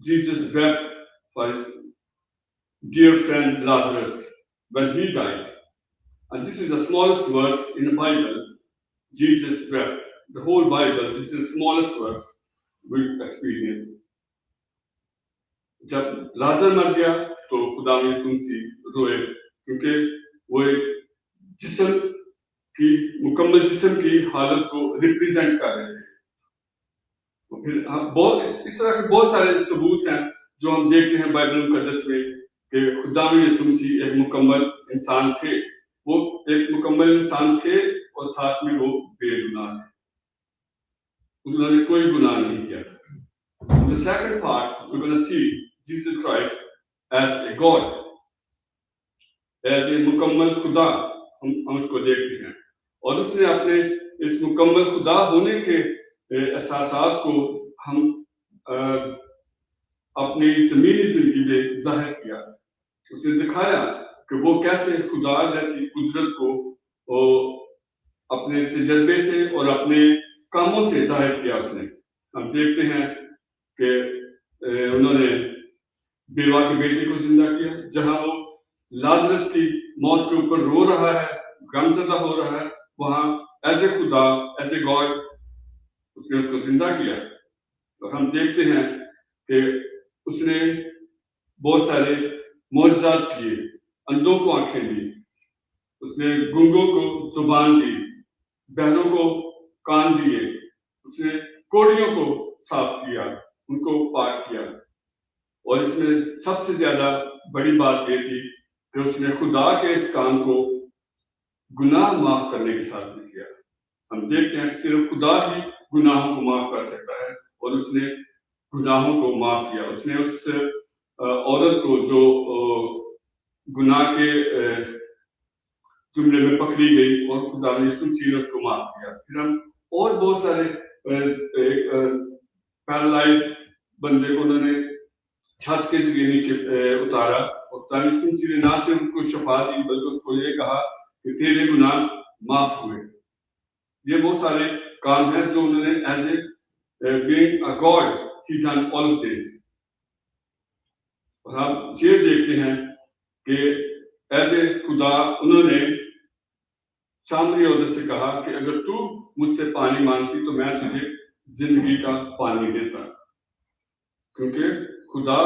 Jesus wept for his dear friend Lazarus when he died. And this is the smallest verse in the Bible. Jesus wept. The whole Bible, this is the smallest verse we experience. जब लाजर मर गया तो खुदा यीशु मसीह रोए क्योंकि वो एक मुकम्मल जिस्म की हालत को रिप्रेजेंट कर रहे थे. फिर इस तरह के बहुत सारे सबूत हैं जो हम देखते हैं बाइबल मुकद्दस में कि खुदा यीशु मसीह एक मुकम्मल इंसान थे, वो एक मुकम्मल इंसान थे और साथ में वो बेगुनाह थे, उन्होंने कोई गुनाह नहीं किया था। The second part, we're going to see Jesus Christ as a God, as a मुकम्मल खुदा हम उसको देखते हैं, और उसने अपने इस मुकम्मल खुदा होने के एहसासात को हम अपनी ज़मीनी जिंदगी में जाहिर किया। उसने दिखाया कि वो कैसे खुदा जैसी कुदरत को अपने तजर्बे से और अपने कामों से जाहिर किया उसने। हम देखते हैं कि उन्होंने बेवा के बेटे को जिंदा किया, जहां वो लाजरस की मौत के ऊपर रो रहा है, गमज़दा हो रहा है, वहां एज ए खुदा, एज ए गॉड उसने उसको जिंदा किया। और हम देखते हैं कि उसने बहुत सारे मौजज़ात किए, अंधों को आंखें दी, उसने गूंगों को जुबान दी, बहरों को कान दिए, उसने कोड़ियों को साफ किया, उनको पाक किया। और इसमें सबसे ज्यादा बड़ी बात यह थी कि उसने खुदा के इस काम को गुनाह माफ करने के साथ में किया। हम देखते हैं कि सिर्फ खुदा ही गुनाहों को माफ कर सकता है, और उसने गुनाहों को माफ किया। उसने उस औरत को जो गुनाह के जुमले में पकड़ी गई, और खुदा ने यीशु मसीह ने उसको माफ किया। फिर हम और बहुत सारे पैरालाइज बंदे को उन्होंने छत के जरिए नीचे उतारा, और खुदा ने यीशु मसीह ने ना सिर्फ उसको शफा दी बल्कि उसको ये कहा कि तेरे गुनाह माफ हुए। ये बहुत सारे काम हैं जो उन्होंने as a being a God he done all of this. और हम ये देखते हैं कि एज ए खुदा उन्होंने सामरी औरत से कहा कि अगर तू मुझसे पानी मांगती तो मैं तुझे जिंदगी का पानी देता, क्योंकि खुदा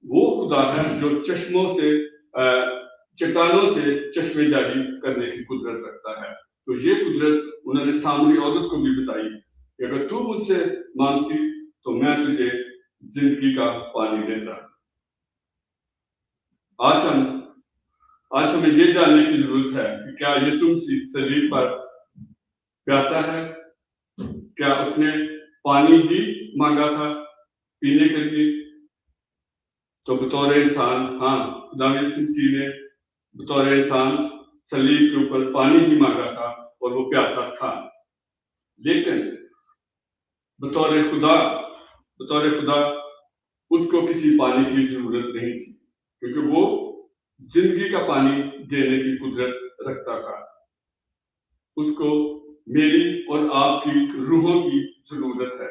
वो खुदा है जो चश्मों से चट्टानों से चश्मे जारी करने की कुदरत रखता है। तो ये कुदरत उन्होंने सामरी औरत को भी बताई कि अगर तू मुझसे मांगती तो मैं तुझे जिंदगी का पानी देता। आज हमें ये जानने की जरूरत है कि क्या यीशु मसीह सलीब पर प्यासा है? क्या उसने पानी ही मांगा था पीने के लिए? तो बतौर इंसान, हाँ, खुदा यीशु मसीह ने बतौर इंसान सलीब के ऊपर पानी ही मांगा था और वो प्यासा था। लेकिन बतौर खुदा उसको किसी पानी की जरूरत नहीं थी, क्योंकि वो जिंदगी का पानी देने की कुदरत रखता था। उसको मेरी और आपकी रूहों की जरूरत है।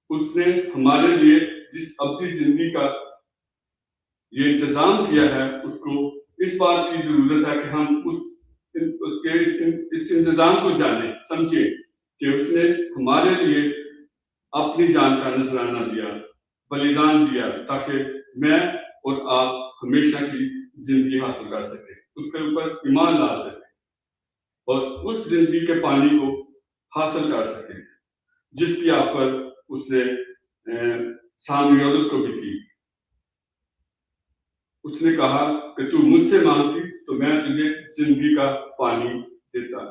उसने हमारे लिए जिस अवधि जिंदगी का ये इंतजाम किया है, उसको इस बात की जरूरत है कि हम इस इंतजाम को जाने समझे कि उसने हमारे लिए अपनी जान का नजराना दिया, बलिदान दिया, ताकि मैं और आप हमेशा की जिंदगी हासिल कर सके, उसके ऊपर ईमान ला सके और उस जिंदगी के पानी को हासिल कर सके जिसकी ऑफर उसने सामरी औरत को भी की। उसने कहा कि तू मुझसे मांगती तो मैं तुझे जिंदगी का पानी देता।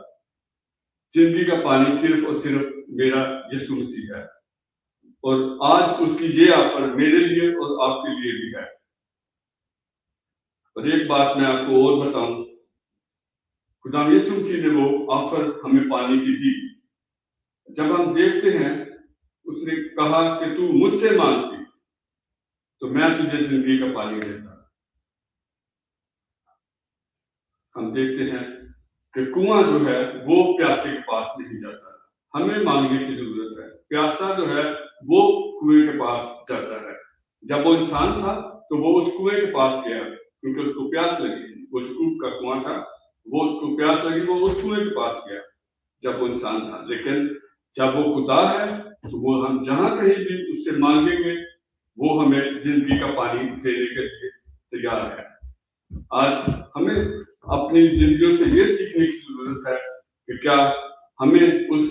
जिंदगी का पानी सिर्फ और सिर्फ मेरा यीशु मसीह है, और आज उसकी ये ऑफर मेरे लिए और आपके लिए भी है। और एक बात मैं आपको और बताऊं, खुदा यीशु मसीह ने वो ऑफर हमें पानी की दी। जब हम देखते हैं, उसने कहा कि तू मुझसे मांगती तो मैं तुझे जिंदगी का पानी देता। हम देखते हैं कि कुआं जो है वो प्यासे के पास नहीं जाता, हमें मांगने की जरूरत है। प्यासा जो है वो कुएं के पास जाता है। जब वो इंसान था तो वो उस कुएं के पास गया क्योंकि उसको प्यास लगी थी। वो यकूब का कुआं था, वो उसको प्यास लगी, वो उस कुएं के पास गया जब वो इंसान था। लेकिन जब वो खुदा है तो वो हम जहां कहीं भी उससे मांगेंगे वो हमें जिंदगी का पानी देने के लिए तैयार है। आज हमें अपनी जिंदगियों से ये सीखने की जरूरत है कि क्या हमें उस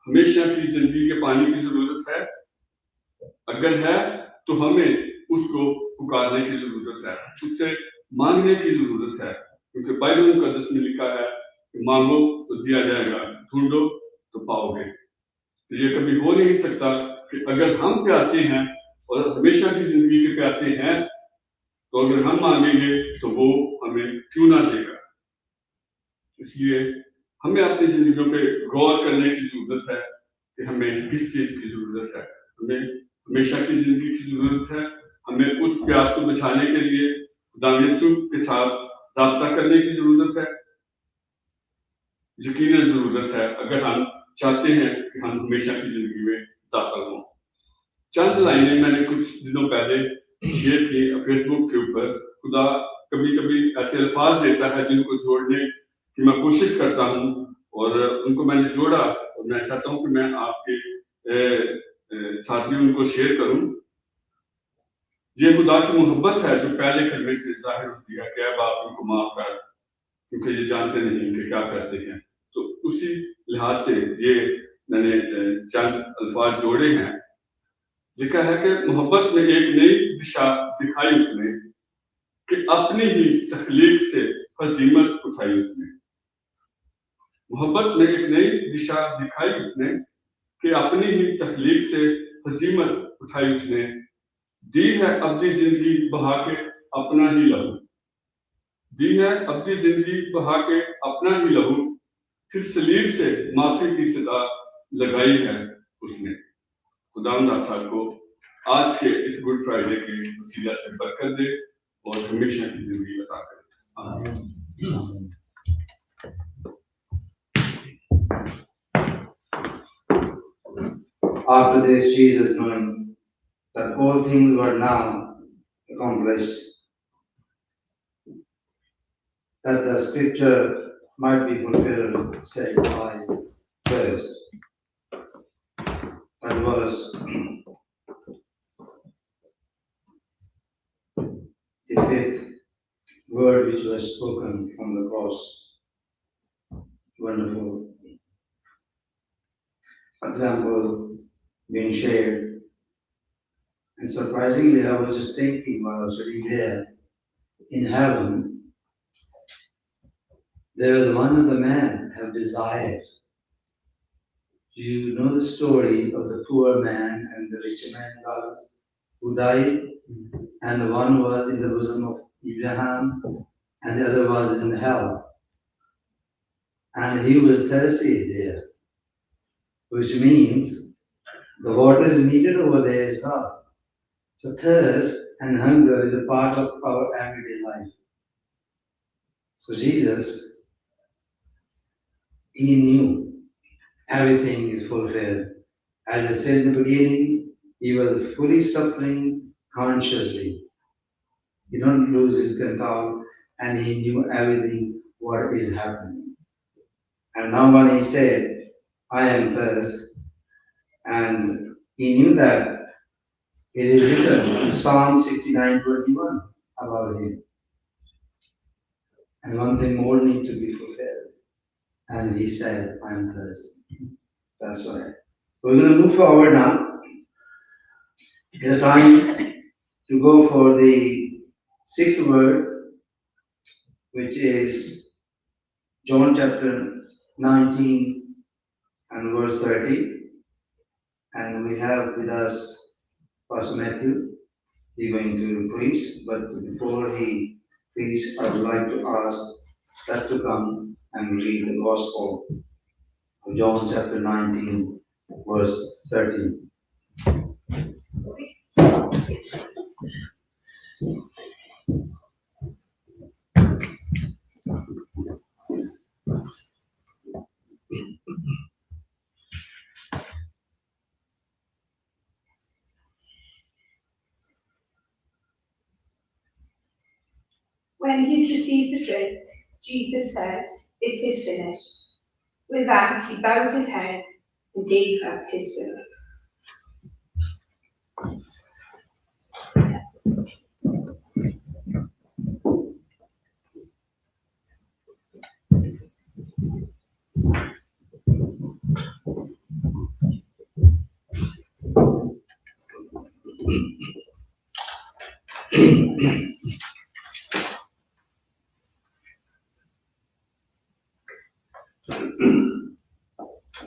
हमेशा की जिंदगी के पानी की जरूरत है। अगर है तो हमें उसको पुकारने की जरूरत है, उससे मांगने की जरूरत है, क्योंकि बाइबल मुकद्दस में लिखा है कि मांगो तो दिया जाएगा, ढूंढो तो पाओगे। तो ये कभी हो नहीं सकता कि अगर हम प्यासे हैं और हमेशा की जिंदगी के प्यासे हैं, तो अगर हम मांगेंगे तो वो हमें क्यों ना देगा। इसलिए हमें अपनी जिंदगियों पे गौर करने की जरूरत है कि हमें किस चीज की जरूरत है। हमें हमेशा की जिंदगी की जरूरत है, हमें उस प्यास को बचाने के लिए खुदा यीशु के साथ राब्ता करने की जरूरत है, यकीनन जरूरत है, अगर हम चाहते हैं कि हम हमेशा की जिंदगी में दाखिल हों। चंद लाइनें मैंने कुछ दिनों पहले शेयर की फेसबुक के ऊपर। खुदा कभी कभी ऐसे अल्फाज देता है जिनको जोड़ने की मैं कोशिश करता हूँ, और उनको मैंने जोड़ा, और मैं चाहता हूँ कि मैं आपके साथ भी उनको शेयर करूँ। ये खुदा की मोहब्बत है जो पहले कलमे से जाहिर होती है कि अब आप उनको माफ कर, क्योंकि ये जानते नहीं कि क्या करते हैं। तो उसी लिहाज से ये मैंने चंद अल्फाज जोड़े हैं। लिखा है कि मोहब्बत में एक नई दिशा दिखाई उसने, कि अपनी ही तख्लीक से हजीमत उठाई उसने। मोहब्बत में एक नई दिशा दिखाई उसने, कि अपनी ही तख्लीक से हजीमत उठाई उसने। दी है अब्दी जिंदगी बहा के अपना ही लहू, दी है अब्दी जिंदगी बहा के अपना ही लहू, फिर सलीब से माफी की सदा लगाई है उसने। खुदावंद को आज के इस गुड फ्राइडे के वसीला से बरकत दे और हमेशा की जिंदगी अता करे। आमीन। After this, Jesus, knowing that all things were now accomplished, that the scripture might be fulfilled, said, I thirst. That was the fifth word which was spoken from the cross. Wonderful example being shared. And surprisingly, I was just thinking while I was sitting there, in heaven, there was one of the men have desired. You know the story of the poor man and the rich man who died, and the one was in the bosom of Abraham, and the other was in hell. And he was thirsty there, which means the water is needed over there as well. So thirst and hunger is a part of our everyday life. So Jesus, he knew everything is fulfilled. As I said in the beginning, he was fully suffering consciously. He don't lose his control, and he knew everything what is happening. And now when he said, I am thirst, and he knew that it is written in Psalm 69:21 about him. And one thing more needs to be fulfilled. And he said, I am thirsty. That's right. So we're going to move forward now. It's a time to go for the sixth word, which is John chapter 19 and verse 30. And we have with us Pastor Matthew. He's going to preach, but before he preaches, I would like to ask Steph to come and read the Gospel of John chapter 19, verse 30. When he had received the drink, Jesus said, "It is finished." With that, he bowed his head and gave up his spirit.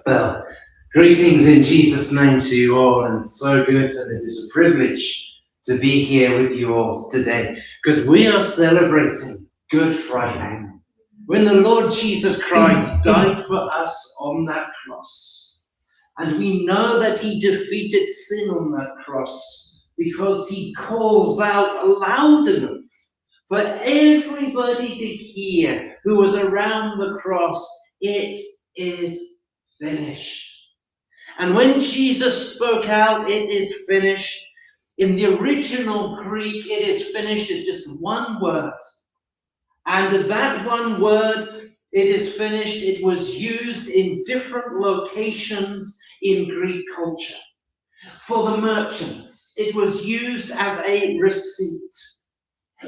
Well, greetings in Jesus' name to you all, and so good, and it is a privilege to be here with you all today, because we are celebrating Good Friday, when the Lord Jesus Christ died for us on that cross. And we know that he defeated sin on that cross because he calls out loud enough for everybody to hear who was around the cross, "It is finished." And when Jesus spoke out, "It is finished," in the original Greek, "it is finished" is just one word. And that one word, "it is finished," it was used in different locations in Greek culture. For the merchants, it was used as a receipt.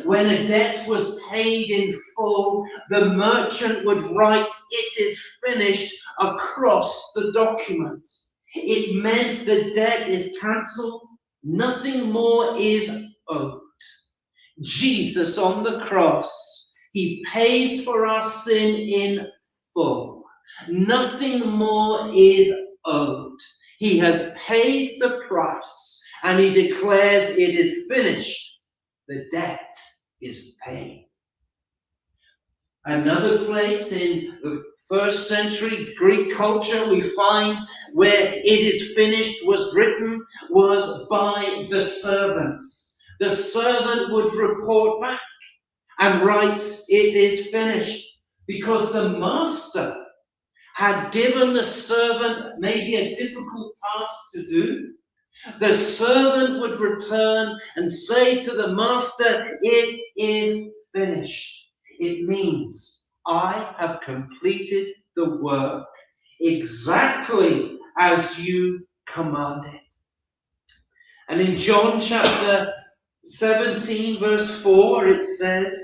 When a debt was paid in full, the merchant would write "it is finished" across the document. It meant the debt is cancelled, nothing more is owed. Jesus on the cross, he pays for our sin in full. Nothing more is owed. He has paid the price, and he declares it is finished. The debt is paid. Another place in the first century Greek culture we find where "it is finished" was written was by the servants. The servant would report back and write "it is finished," because the master had given the servant maybe a difficult task to do. The servant would return and say to the master, "It is finished." It means, I have completed the work exactly as you commanded. And in John chapter 17, verse 4, it says,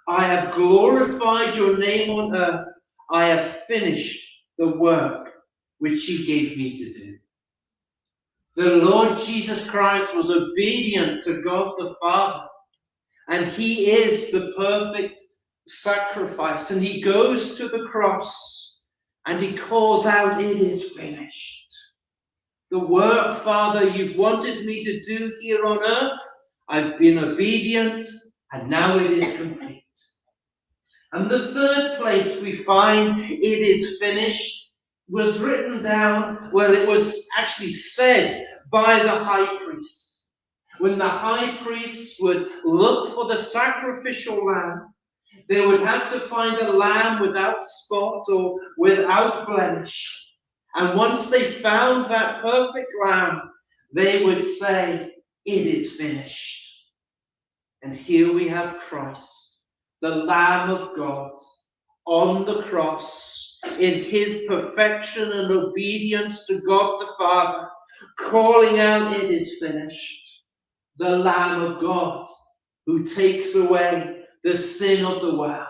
"I have glorified your name on earth. I have finished the work which you gave me to do." The Lord Jesus Christ was obedient to God the Father, and he is the perfect sacrifice. And he goes to the cross and he calls out, "It is finished." The work, Father, you've wanted me to do here on earth, I've been obedient, and now it is complete. And the third place we find "it is finished" was written down, well, it was actually said by the high priest. When the high priest would look for the sacrificial lamb, they would have to find a lamb without spot or without blemish. And once they found that perfect lamb, they would say, "It is finished." And here we have Christ, the Lamb of God, on the cross, in his perfection and obedience to God the Father, calling out, "It is finished." The Lamb of God who takes away the sin of the world.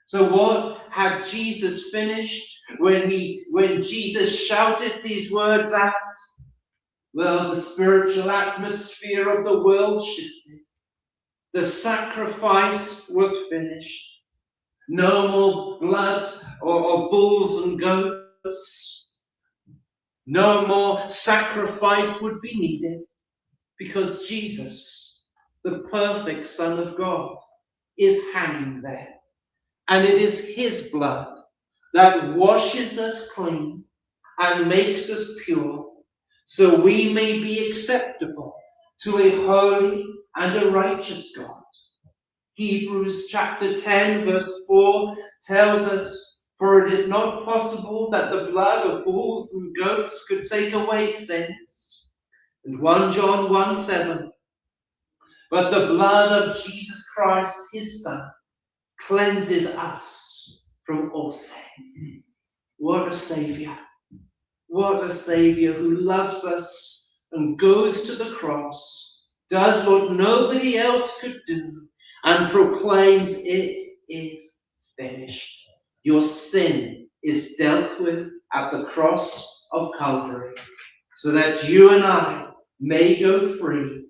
So what had Jesus finished when Jesus shouted these words out? Well, the spiritual atmosphere of the world shifted. The sacrifice was finished. No more blood of bulls and goats. No more sacrifice would be needed, because Jesus, the perfect Son of God, is hanging there. And it is his blood that washes us clean and makes us pure, so we may be acceptable to a holy and a righteous God. Hebrews chapter 10 verse 4 tells us, "For it is not possible that the blood of bulls and goats could take away sins." And 1 John 1:7, "But the blood of Jesus Christ, his Son, cleanses us from all sin." What a Savior. What a Savior who loves us and goes to the cross, does what nobody else could do, and proclaims, "It is finished." Your sin is dealt with at the cross of Calvary, so that you and I may go free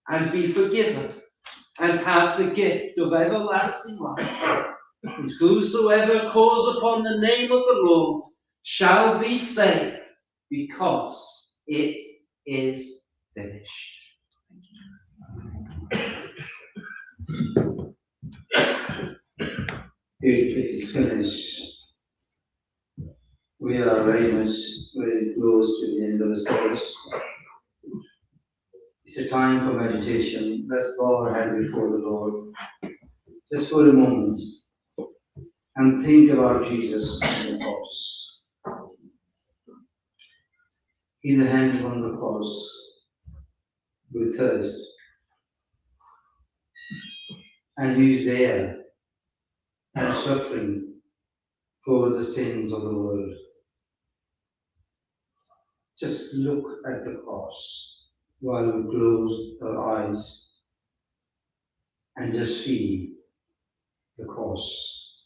and be forgiven, and have the gift of everlasting life. And whosoever calls upon the name of the Lord shall be saved, because it is finished. It is finished. We are very close to the end of the service. It's a time for meditation. Let's bow our head before the Lord just for a moment and think about Jesus on the cross. He's hanging on the cross with thirst, and he's there and suffering for the sins of the world. Just look at the cross while we close our eyes and just see the cross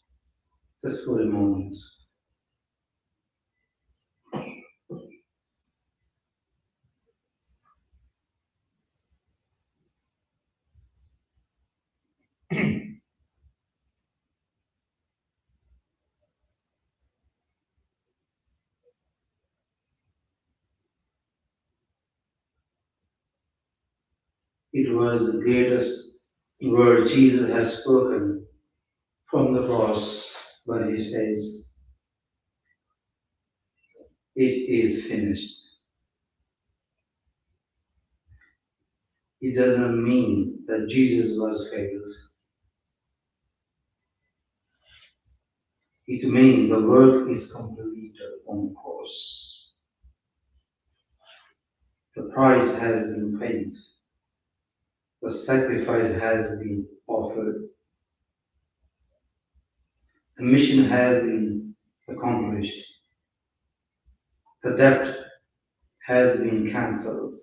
just for a moment. It was the greatest word Jesus has spoken from the cross when he says, "It is finished." It does not mean that Jesus was failed. It means the work is completed on the cross. The price has been paid. The sacrifice has been offered. The mission has been accomplished. The debt has been cancelled.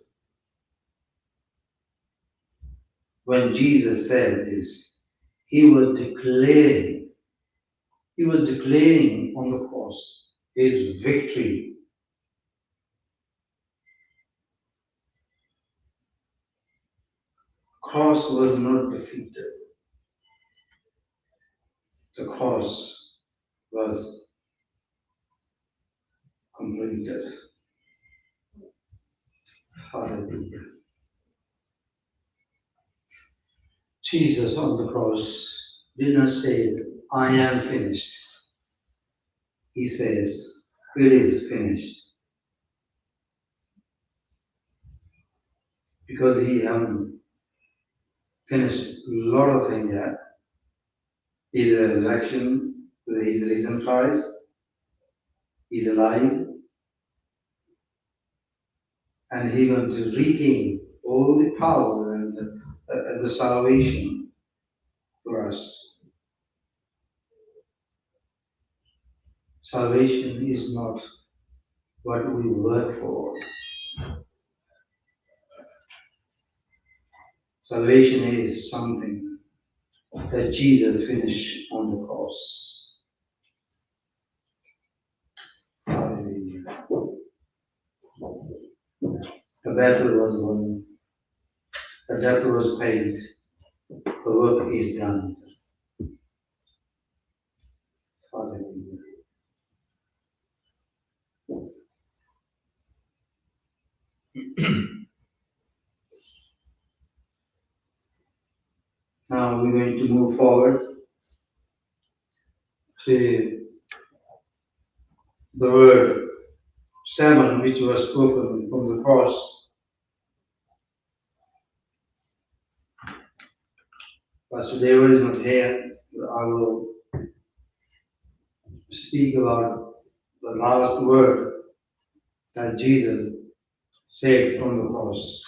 When Jesus said this, he was declaring on the cross his victory. Cross was not defeated. The cross was completed. Hallelujah. Jesus on the cross did not say, "I am finished." He says, "It is finished." Because he hasn't finished a lot of things yet. His resurrection, his risen Christ, he's alive, and he wants to regain all the power and the salvation for us. Salvation is not what we work for. Salvation is something that Jesus finished on the cross. Hallelujah. The battle was won. The debt was paid. The work is done. Hallelujah. Now we're going to move forward to the word sermon which was spoken from the cross. Pastor David is not here. I will speak about the last word that Jesus said from the cross.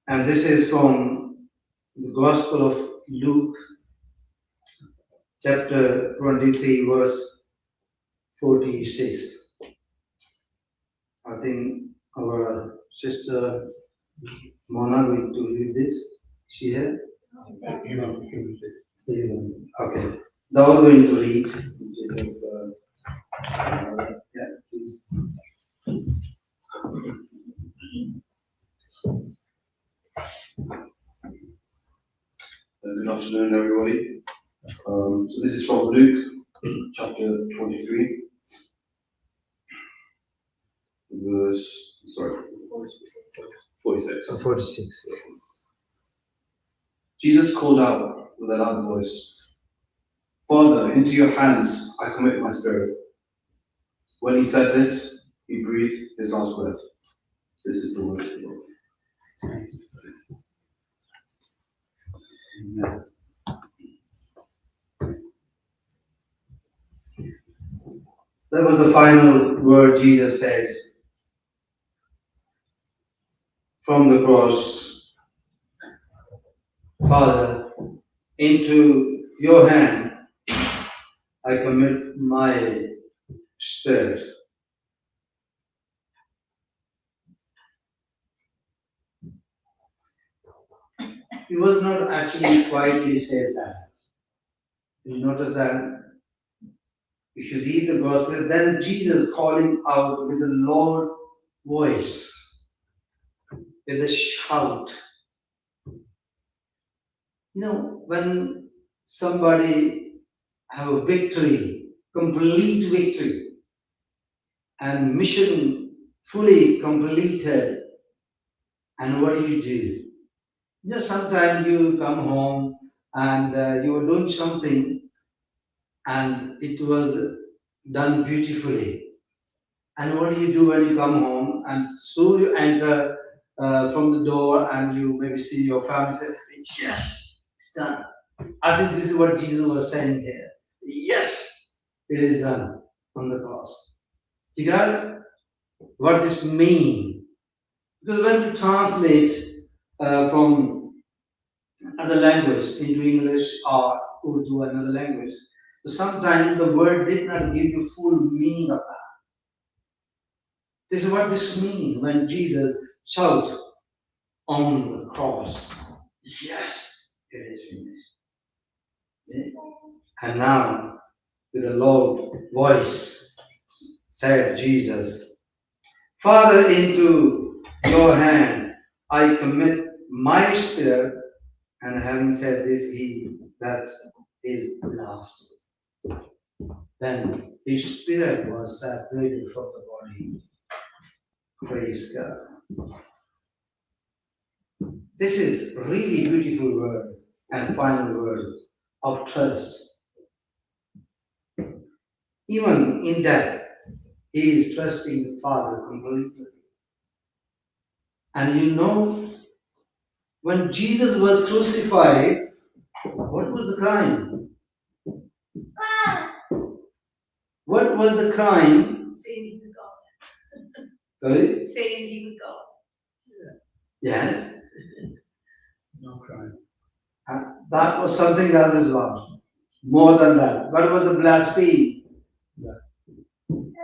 And this is from the Gospel of Luke, chapter 23, verse 46. I think our sister Mona going to read this. She here? Okay. Now we're going to read instead of everybody. So this is from Luke chapter 23, verse 46. 46. Jesus called out with a loud voice, "Father, into your hands I commit my spirit." When he said this, he breathed his last breath. This is the word of the Lord. Amen. That was the final word Jesus said from the cross. Father, into your hand I commit my spirit. He was not actually quietly says that. You notice that if you read the gospel, then Jesus calling out with a loud voice, with a shout. You know, when somebody have a victory, complete victory, and mission fully completed, and what do? You know, sometimes you come home and you were doing something and it was done beautifully. And what do you do when you come home? And soon you enter from the door and you maybe see your family say, "Yes, it's done." I think this is what Jesus was saying here. Yes, it is done on the cross. You got what this means? Because when you translate from other language into English or Urdu, another language, so sometimes the word did not give you full meaning of that. This is what this means when Jesus shouts on the cross, "Yes, it is finished." See? And now, with a loud voice, said Jesus, "Father, into your hands I commit my spirit." And having said this, that's his last. Then his spirit was separated from the body. Praise God. This is really beautiful word and final word of trust. Even in death, he is trusting the Father completely. And you know, when Jesus was crucified, what was the crime? What was the crime? Saying he was God. Sorry? Saying he was God. Yes. No crime. And that was something else as well. More than that. What was the blasphemy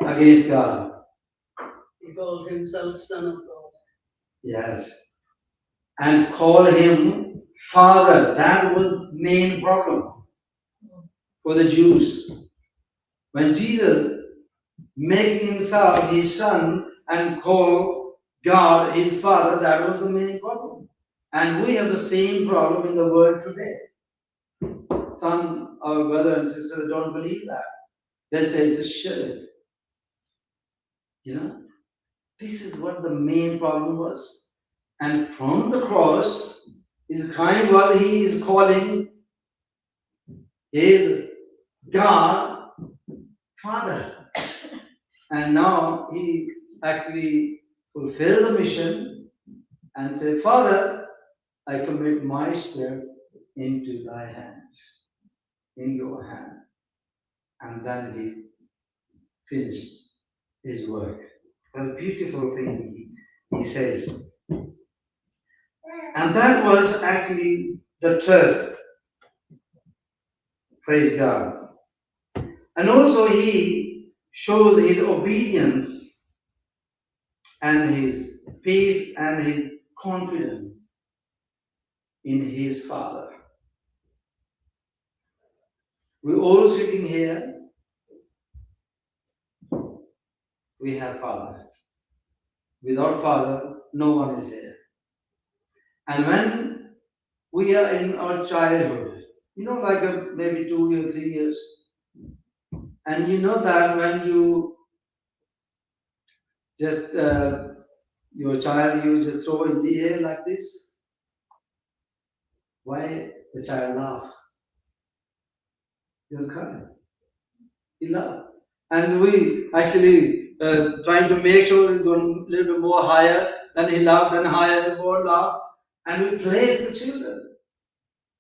against God? He called himself Son of God. Yes. And call him Father. That was main problem for the Jews. When Jesus made himself his son and call God his Father, that was the main problem. And we have the same problem in the world today. Some our brother and sister don't believe that. They say it's a shirk. You know? This is what the main problem was. And from the cross, his crime was he is calling his God Father. And now he actually fulfilled the mission and said, "Father, I commit my spirit into thy hands, in your hand." And then he finished his work. A beautiful thing he says. And that was actually the trust. Praise God. And also he shows his obedience and his peace and his confidence in his Father. We're all sitting here. We have Father. Without Father, no one is here. And when we are in our childhood, like maybe 2 or 3 years. And you know that when you just, your child, you just throw in the air like this, why the child laugh? He'll cry. He laugh. And we actually trying to make sure it's going a little bit more higher, then he laugh, then higher, more laugh. And we play with the children.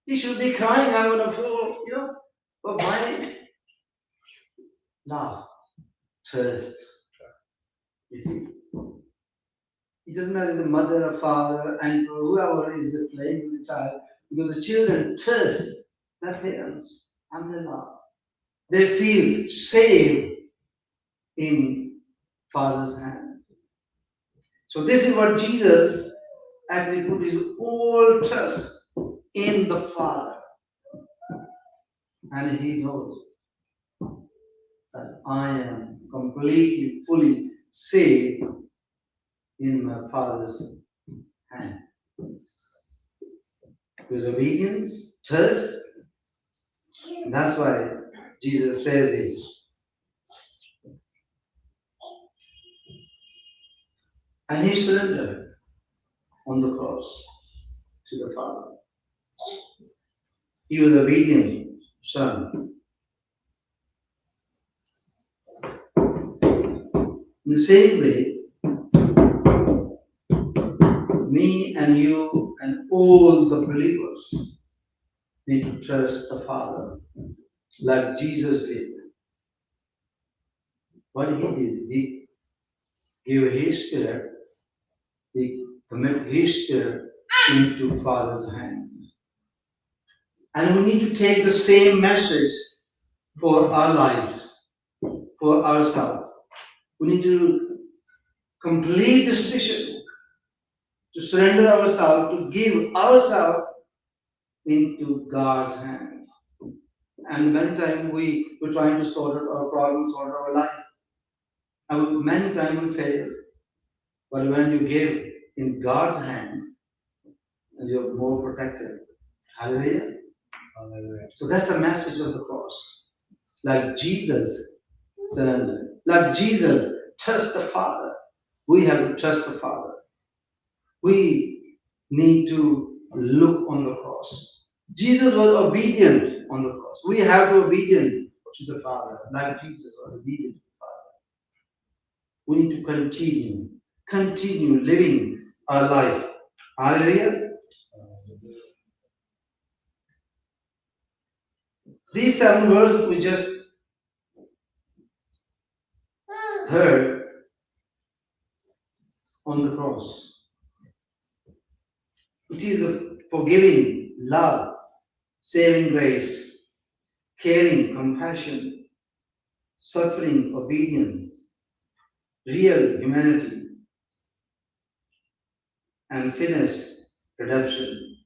He should be crying, I'm gonna fall, But why laugh? Trust. You see? It doesn't matter the mother or father and whoever is playing with the child, because the children trust their parents and they laugh. They feel safe in Father's hand. So this is what Jesus actually put his whole trust in the Father. And he knows that I am completely, fully safe in my Father's hand. Because obedience, trust, that's why Jesus says this. And he surrendered on the cross to the Father. He was obedient son. In the same way, me and you and all the believers need to trust the Father like Jesus did. What he did, he gave his spirit, he committed his spirit into Father's hand. And we need to take the same message for our lives, for ourselves. We need to complete this mission, to surrender ourselves, to give ourselves into God's hands. And many times we're trying to sort out our problems, sort out our life. And many times we fail. But when you give in God's hand, you're more protected. Hallelujah. So that's the message of the cross. Like Jesus surrendered. Like Jesus trust the Father. We have to trust the Father. We need to look on the cross. Jesus was obedient on the cross. We have to be obedient to the Father, like Jesus was obedient to the Father. We need to continue living our life. Hallelujah. These 7 words we just heard on the cross. It is a forgiving love, saving grace, caring, compassion, suffering, obedience, real humanity, and finish, redemption,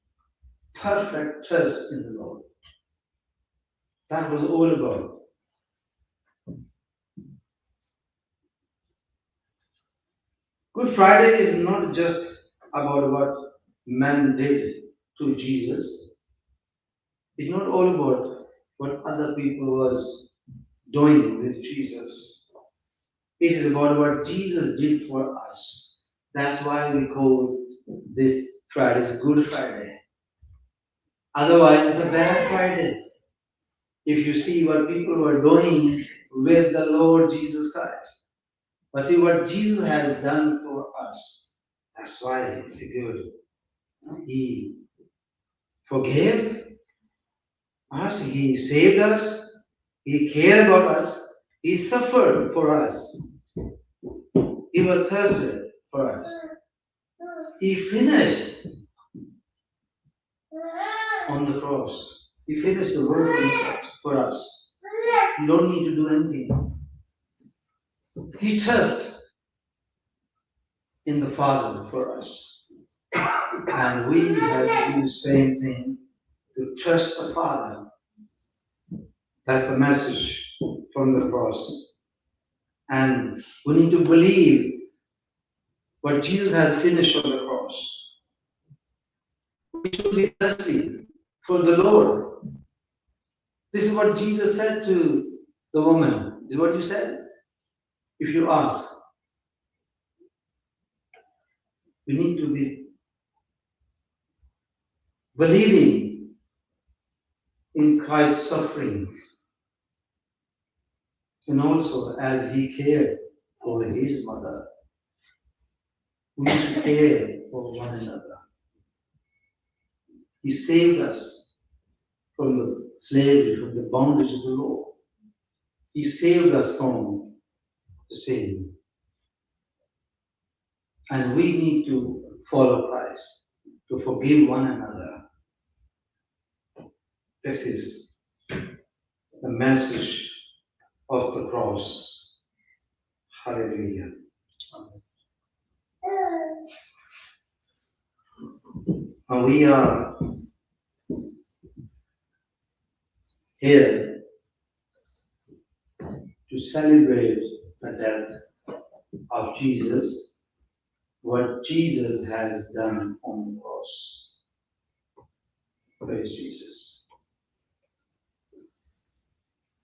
perfect trust in the Lord. That was all about. Good Friday is not just about what man did to Jesus. It's not all about what other people was doing with Jesus. It is about what Jesus did for us. That's why we call this Friday Good Friday. Otherwise, it's a bad Friday. If you see what people were doing with the Lord Jesus Christ. But see what Jesus has done for us. That's why it's good. He forgave us, he saved us, he cared about us, he suffered for us, he was thirsty for us. He finished on the cross. He finished the work on the cross for us. You don't need to do anything. He trusts in the Father for us. And we have to do the same thing, to trust the Father. That's the message from the cross. And we need to believe what Jesus has finished on the cross. We should be thirsty for the Lord. This is what Jesus said to the woman. This is what you said. If you ask, we need to be believing in Christ's suffering, and also as he cared for his mother, we should care for one another. He saved us from the slavery, from the bondage of the law. He saved us from the sin. And we need to follow Christ, to forgive one another. This is the message of the cross. Hallelujah. And we are here to celebrate the death of Jesus, what Jesus has done on the cross. Praise Jesus.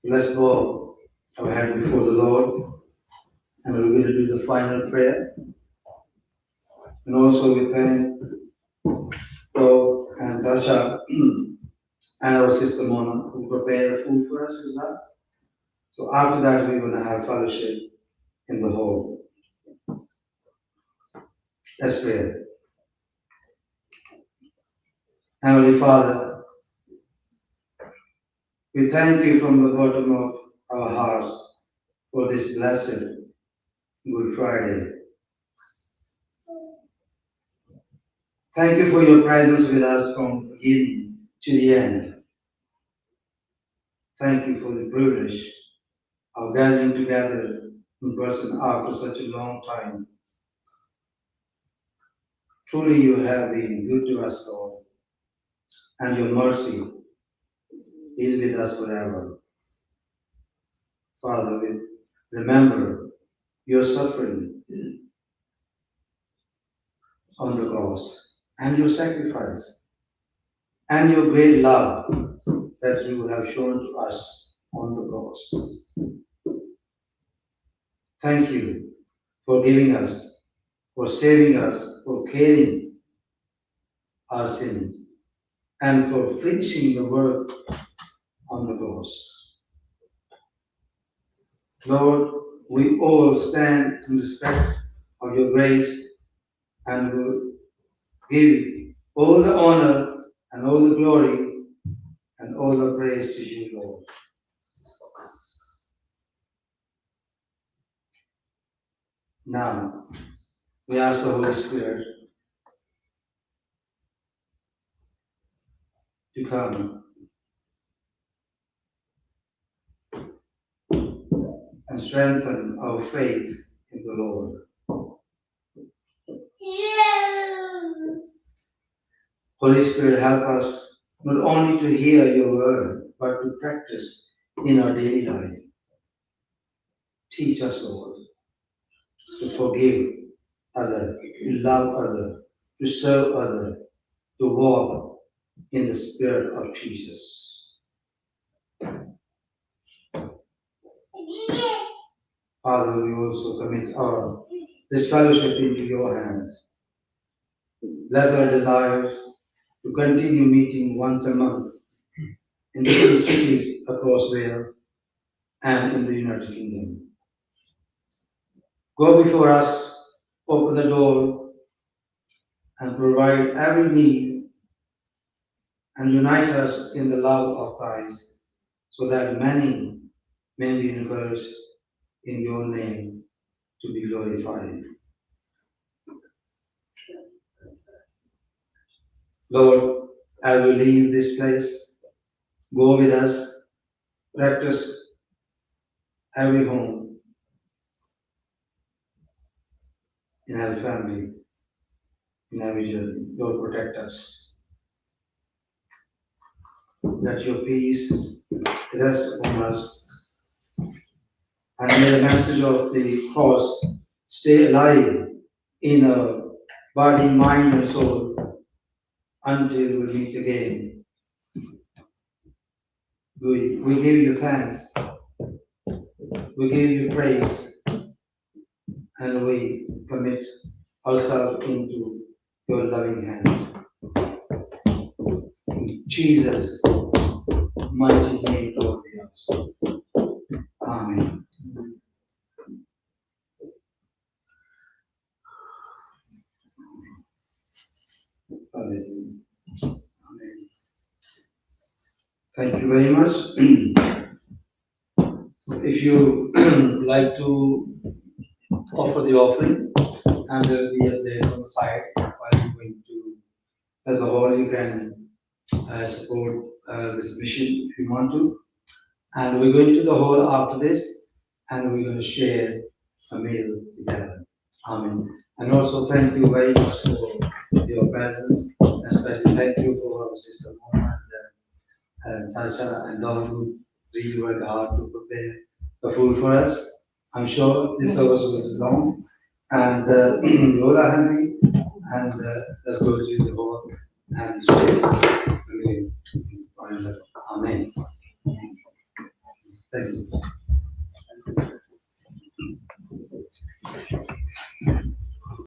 Let's bow our head before the Lord, and we're going to do the final prayer. And also we thank God and Tasha and our sister Mona who prepared the food for us as well. So after that, we're going to have fellowship in the hall. Let's pray. Heavenly Father, we thank you from the bottom of our hearts for this blessed Good Friday. Thank you for your presence with us from the beginning to the end. Thank you for the privilege of gathering together in person after such a long time. Truly you have been good to us, Lord, and your mercy is with us forever. Father, we remember your suffering on the cross and your sacrifice and your great love that you have shown to us on the cross. Thank you for giving us, for saving us, for carrying our sins, and for finishing the work on the cross. Lord, we all stand in respect of your grace and will give all the honor and all the glory and all the praise to you, Lord. Now, we ask the Holy Spirit to come and strengthen our faith in the Lord. Holy Spirit, help us not only to hear your word, but to practice in our daily life. Teach us, Lord, to forgive others, to love others, to serve others, to walk in the spirit of Jesus. Father, we also commit this fellowship into your hands. Bless our desires to continue meeting once a month in different cities across Wales and in the United Kingdom. Go before us, open the door, and provide every need, and unite us in the love of Christ, so that many may be encouraged in your name to be glorified. Lord, as we leave this place, go with us, practice every home, in every family, in every journey. Lord, protect us. Let your peace rest upon us, and may the message of the cross stay alive in our body, mind, and soul until we meet again. We give you thanks. We give you praise. And we commit ourselves into your loving hands. In Jesus' mighty name, Lord, we ask. Amen. Hallelujah. Amen. Thank you very much. If you like to offer the offering, and there will be a place on the side while you're going to the hall, you can support this mission if you want to. And we're going to the hall after this, and we're going to share a meal together. Amen. And also thank you very much for your presence. Especially thank you for our sister Mona and Tasha and Don who really worked hard to prepare the food for us. I'm sure this service was long. And you're hungry, and let's go to the hall and share the meal.